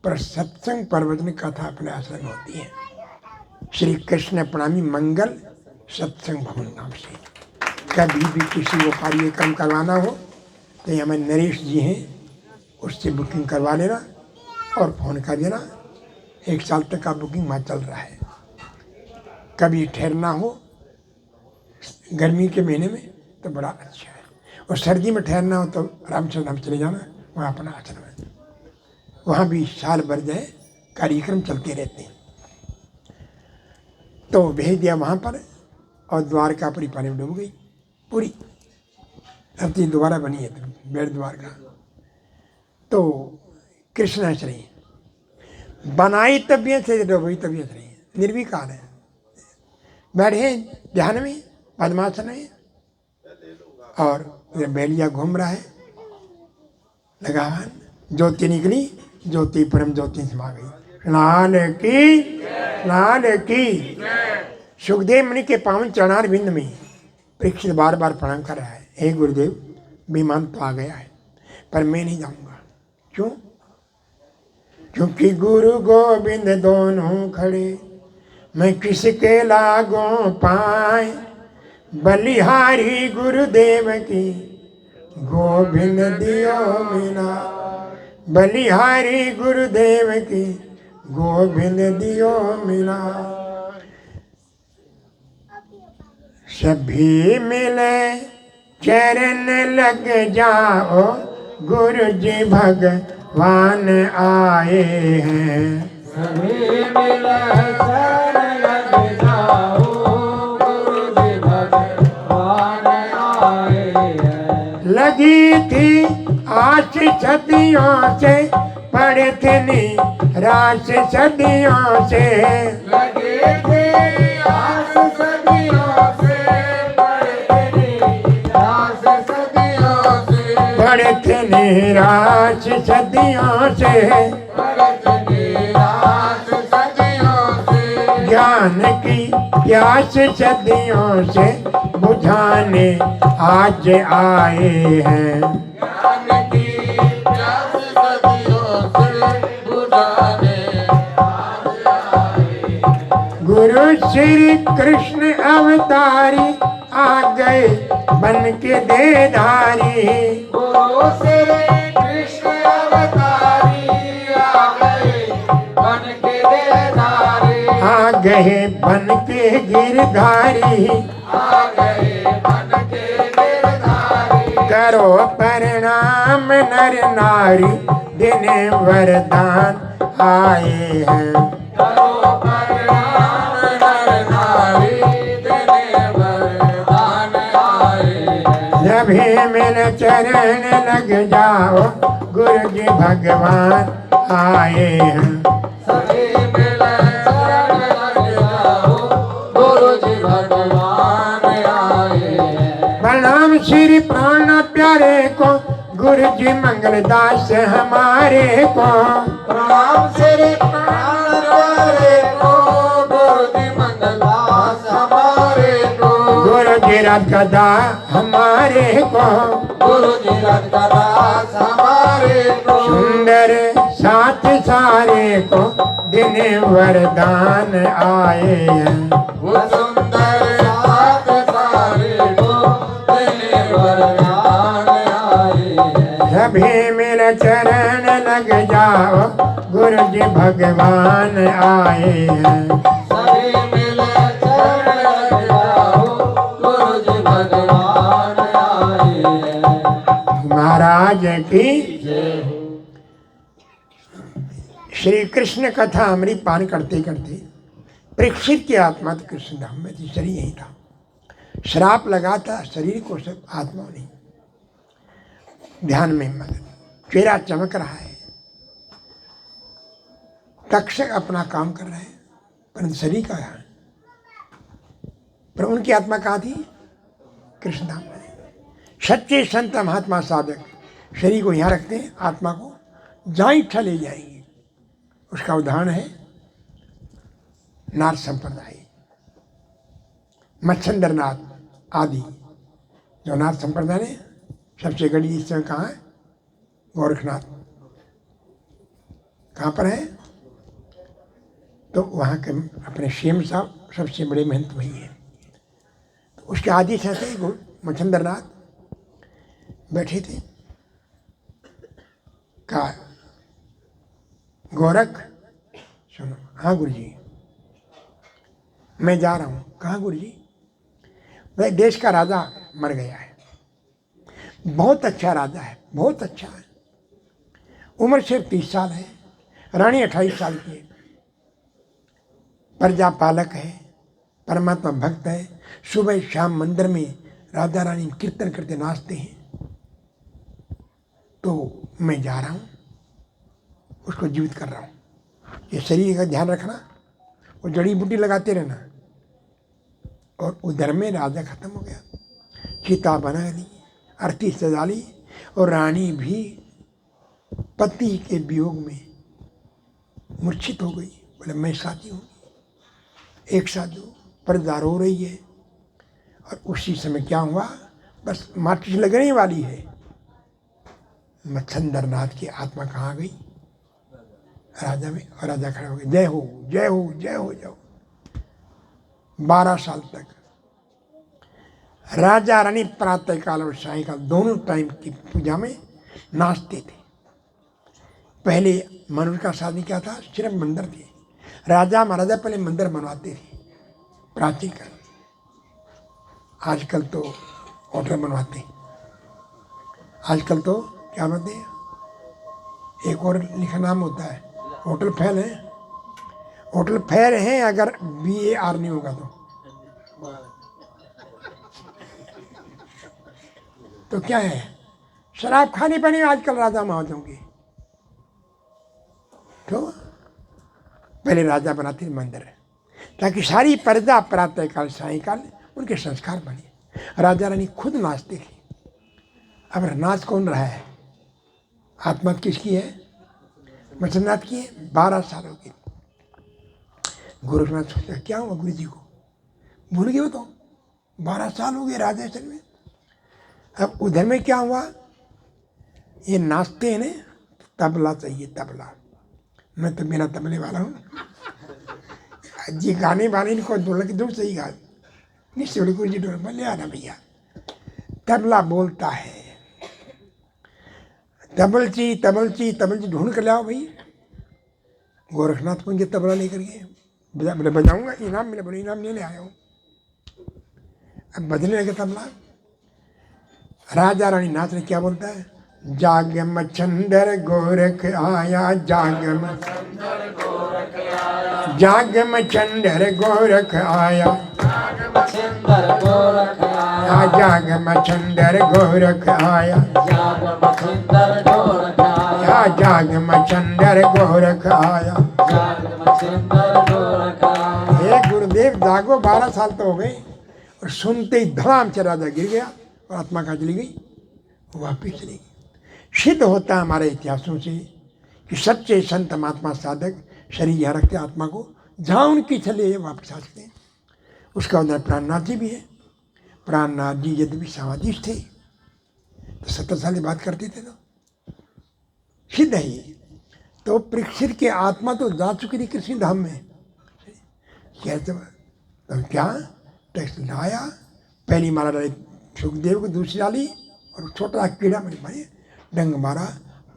पर सत्संग प्रवचन कथा अपने आश्रम में होती है। श्री कृष्ण प्रणामी मंगल सत्संग भवन नाम से। कभी भी किसी को कार्यक्रम करवाना हो तो ये हमारे नरेश जी हैं, उससे बुकिंग करवा लेना और फ़ोन कर देना। 1 साल तक का बुकिंग वहाँ चल रहा है। कभी ठहरना हो गर्मी के महीने में तो बड़ा अच्छा है, और सर्दी में ठहरना हो तो रामचंद्र चले जाना, वहाँ अपना आश्रम है। वहाँ भी साल भर जाए कार्यक्रम चलते रहते हैं। तो भेज दिया वहाँ पर, और द्वारका पूरी पानी में डूब गई पूरी। अब तो दोबारा बनी है तो बेड़ द्वारका। तो कृष्ण हंस रही है, बनाई तबियत से डूबी तबियत नहीं, निर्विकार है। बैठे ध्यान में पद्मासन में, और बैलिया घूम रहा है, लगावन, ज्योति निकली, ज्योति परम ज्योति समा गई। लाल की, लाल की। सुखदेव मुनि के पावन चरणार बिंद में परीक्षित बार बार प्रणाम कर रहा है। हे गुरुदेव, विमान तो आ गया है पर मैं नहीं जाऊंगा। क्यों? क्योंकि गुरु गोविंद दोनों खड़े, मैं किसके लागों पाए। बलिहारी गुरुदेव की गोविंद दियो मिला, बलिहारी गुरुदेव की गोविंद दियो मिला। सभी मिले चरण लग जाओ, गुरु जी भगवान आए हैं। सभी मिल शरण लग जाओ, गुरु जी भगवान आए हैं। लगी थी आस सदियों से, पड़े थे निराश सदियों से। लगे थे आस सदियों से, पड़े थे निराश सदियों से। पड़े थे निराश सदियों से, पड़े थे निराश सदियों से। ज्ञान की प्यास सदियों से बुझाने आज आए हैं। ज्ञान की प्यास सदियों से बुझाने आज आए। गुरु श्री कृष्ण अवतारी आ गए बन के देधारी। गुरु श्री कृष्ण अवतारी आ गए बन के देधारी। आ गए बन के गिरधारी। आ गए बन के गिरधारी। करो प्रणाम नर नारी, देने वरदान आए हैं। करो प्रणाम नर नारी, देने वरदान आए हैं। सभी मिल चरण लग जाओ, गुरु जी भगवान आए हैं। सभी मिल शरण लग जाओ, गुरु जी भगवान आए हैं। प्रणाम श्री प्राण प्यारे को, गुरु जी मंगलदास हमारे को। प्रणाम श्री प्राण प्यारे को, गुरु जी मंगलदास हमारे को। गुरु जी रखदा हमारे को। गुरु जी रखदास हमारे को। सुंदर साथ सारे को, देने वरदान आए हैं। वो सुंदर साथ सारे को, देने वरदान आए हैं। सभी मिल चरण लग जाओ, गुरु जी भगवान आए हैं। सभी मिल चरण लग जाओ, गुरु जी भगवान आए हैं। महाराज की जय हो। श्री कृष्ण कथा अमृत पान करते करते परीक्षित की आत्मा तो कृष्ण धाम में थी, शरीर यही था। श्राप लगा था शरीर को, सब आत्मा नहीं। ध्यान में मगन, चेहरा चमक रहा है, तक्षक अपना काम कर रहे हैं, परंतु शरीर का है। पर उनकी आत्मा कहाँ थी? कृष्ण धाम में। सच्चे संत महात्मा साधक शरीर को यहाँ रखते हैं, आत्मा को जहाँ इच्छा ले जाएंगे। उसका उदाहरण है नाथ संप्रदाय, मच्छंदरनाथ आदि। जो नाथ संप्रदाय है सबसे बड़ी इस समय कहाँ है? गोरखनाथ। कहाँ पर है? तो वहाँ के अपने सीएम साहब सबसे बड़े महंत वही हैं। तो उसके आदि से मच्छंदरनाथ बैठे थे। कहा, गोरख सुनो। हाँ गुरु जी, मैं जा रहा हूँ। कहाँ गुरु जी? भाई देश का राजा मर गया है, बहुत अच्छा राजा है, बहुत अच्छा है। उम्र सिर्फ 30 साल है, रानी 28 साल की है, प्रजा पालक है, परमात्मा भक्त है। सुबह शाम मंदिर में राजा रानी कीर्तन करते नाचते हैं। तो मैं जा रहा हूँ, उसको जीवित कर रहा हूँ। ये शरीर का ध्यान रखना, वो जड़ी बूटी लगाते रहना। और उधर में राजा खत्म हो गया, चिता बना ली, अर्थी सजा ली, और रानी भी पति के वियोग में मूर्छित हो गई। बोले मैं शादी होगी, एक साथ दो, पर्दा रो रही है। और उसी समय क्या हुआ, बस माचिस लगने वाली है, मच्छंदरनाथ की आत्मा कहाँ गई, राजा में। और राजा खड़ा हो गया, जय हो जय हो जय हो जय हो। 12 साल तक राजा रानी प्रातः काल और सायंकाल दोनों टाइम की पूजा में नाचते थे। पहले मनुष्य का शादी क्या था, सिर्फ मंदिर थे। राजा महाराजा पहले मंदिर बनवाते थे प्राचीन काल। आजकल तो होटल बनवाते हैं, आजकल तो क्या बनते हैं, एक और लिखा नाम होता है, होटल फेल है। होटल फेल है अगर BAR नहीं होगा तो क्या है, शराब खानी पड़ी आजकल राजा महाराजाओं की। तो पहले राजा बनाते थे मंदिर, ताकि सारी प्रजा प्रातः काल सायंकाल उनके संस्कार बने। राजा रानी खुद नाचते थे। अब नाच कौन रहा है, आत्मा किसकी है, मच्छंदनाथ की है। 12 सालों की। गोरखनाथ सोचा क्या हुआ गुरु जी को, भूल गए हो तो 12 साल हो गए राजेश्वर में। अब उधर में क्या हुआ, ये नाचते हैं ना, तबला चाहिए, तबला। मैं तो बिना तबले वाला हूँ। जी गाने वाले इनको ढोलक दो, सही गा निश्चय गुरु जी ढोलक ले आना भैया। तबला बोलता है, तबलची तबलची तबलची ढूंढ कर लाओ भाई। गोरखनाथ को तबला लेकर के बोले बजाऊंगा, इनाम मिले, बोले इनाम नहीं ले आया हूँ। अब बजने लगे तबला। राजा रानी नाच ने क्या बोलता है, जाग मच्छंदर गोरख आया, जाग मच्छंदर गोरख आया, जाग मच्छंदर गोरख आया, जाग मच्छंदर गोरख आया, जाग मच्छंदर गोरख आया, जाग मच्छंदर गोरख आया, जाग मच्छंदर गोरख आया, जाग मच्छंदर गोरख आया। हे गुरुदेव जागो। 12 साल तो हो गए। और सुनते ही धड़ाम से राजा गिर गया और आत्मा कहाँ चली गई, वापिस चली गई। सिद्ध होता है हमारे इतिहासों से कि सच्चे संत महात्मा साधक शरीर यहाँ रखते आत्मा को, जहाँ उनकी चले वापस आ सकते हैं। उसका उदाहरण प्राणनाथ जी भी है। प्राणनाथ जी यद्यपि समाधिस्थ थे तो 70 साल की बात करते थे, तो सिद्ध है ये। तो परीक्षित की आत्मा तो जा चुकी थी कृष्ण धाम में। तो क्या टेक्स्ट लाया, पहली माला डाली सुखदेव को, दूसरी डाली और छोटा कीड़ा मारे डंग मारा।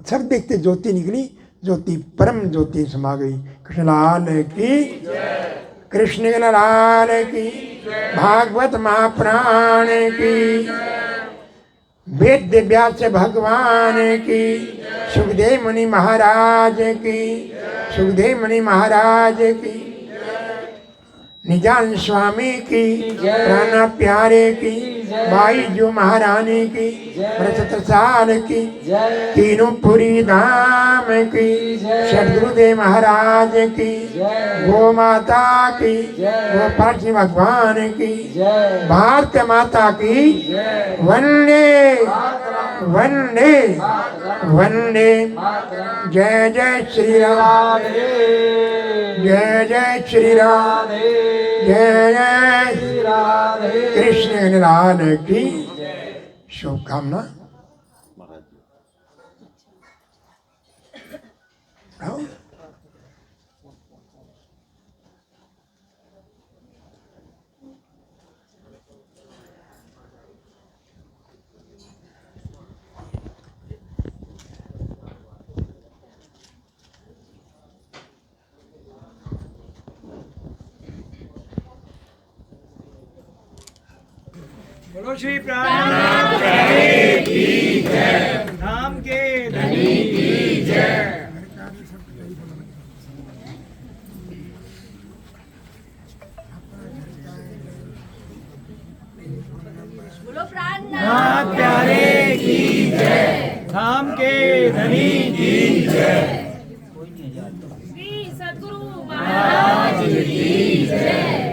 सब देखते ज्योति निकली, ज्योति परम ज्योति समा गई। कृष्ण लाल की, कृष्ण लाल की, भागवत महाप्राण की, वेद व्यास भगवान की, सुखदेव मुनि महाराज की, सुखदेव मुनि महाराज की, निजान स्वामी की, प्राणा प्यारे की, बाईजू महारानी की, ब्रजतसाल की, तीनों पुरी धाम की, सदगुरुदेव महाराज की, गो माता की, गोपाल भगवान की, भारत माता की, वंदे वंदे वंदे। जय जय श्री राम, जय जय श्री राम, जय जय श्री राधे कृष्ण लाल की शुभकामना। आओ। बोलो श्री प्राणनाथ प्यारे की जय, नाम के धनी की जय। बोलो प्राणनाथ नाथ प्यारे की जय, नाम के धनी की जय। श्री सद्गुरु महाराज की जय।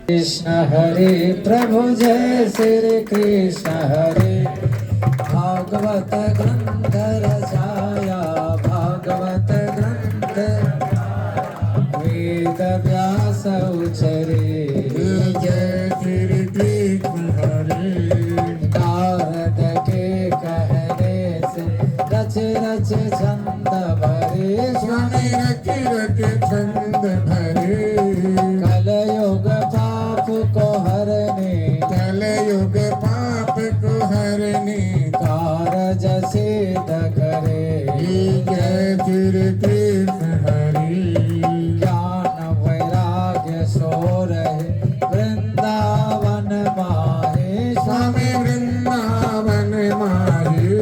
कृष्ण हरे प्रभु जय श्री कृष्ण हरे भागवत ग्रंथ रचाया भागवत ग्रंथ वेद व्यास उचरे जय श्री कृष्ण हरे नारद के कहने से रच रच छंद भरे स्वामी रच रच छंद भरे कलयुग पाप को हरने कलयुग पाप को हरने कारज सिद्ध करे जय श्री कृष्ण हरे ज्ञान वैराग्य सो रहे वृंदावन माहे स्वामी वृंदावन माहे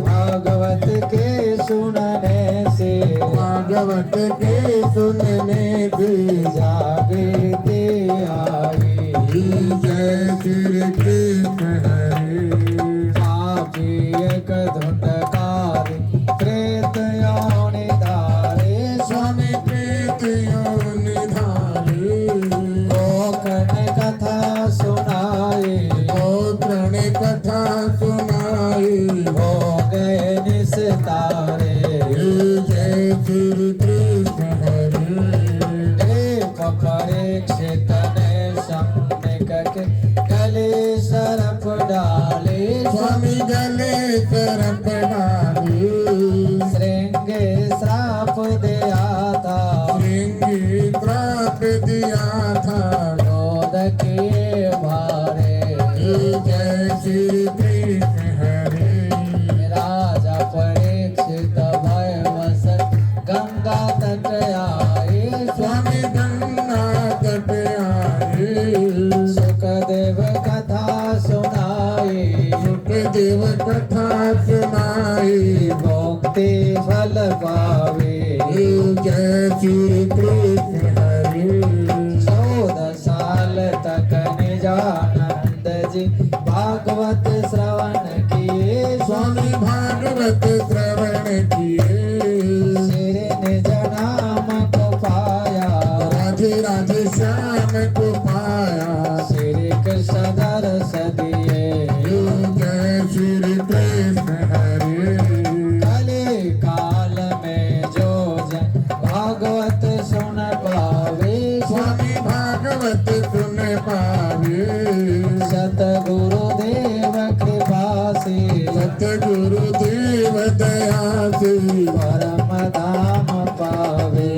भागवत के सुनने से भागवत के सुनने से जागृति आई जय श्री कृष्ण हरे पापी एक धुंधकारी प्रेत योनि धारे स्वामी प्रीत योनि धारे गोकर्ण कथा सुनाए गोत्रण कथा सुनाई हो गए निस्तारे जय श्री कृष्ण हरे एक परीक्षित ने शम्निक के गले सरप डाले स्वामी गले सरप डाले श्रृंगे श्राप दिया था श्रृंगी श्राप दिया था क्रोध के भारे जय श्री कृष्ण हरे राजा परीक्षित भयवश गंगा तट आए स्वामी गंगा तट आए सुखदेव कथा सुनाई सुखदेव कथा सुनाई भोक्ति फल पावे जय श्री कृष्ण हरे 14 साल तक निजानंद जी भागवत श्रवण किए स्वामी भागवत श्रवण किए श्री निज नाम को पाया राधे राधे श्याम को पाया श्री कृष्ण दर्श दिए जय श्री कृष्ण हरे कली काल में जो जन भागवत सुन पावे स्वामी भागवत सुन पावे सतगुरुदेव कृपा से सतगुरु देव दया से परम धाम पावे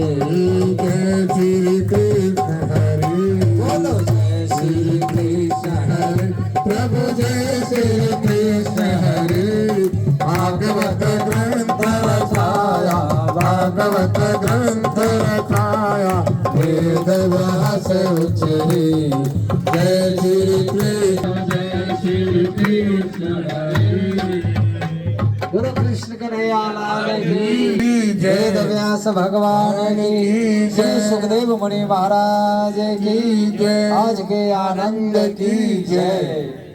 जय श्री कृष्ण हरे बोलो जय श्री कृष्ण हरे प्रभु जय श्री कृष्ण हरे भागवत ग्रंथ रचाया भागवत ग्रंथ रचाया वेद व्यास उचरे जय श्री कृष्ण हरे गुरु कृष्ण कन्हैया लाल की जय। वेद व्यास भगवान की जय सुखदेव मुनि महाराज की जय। आज के आनंद की जय।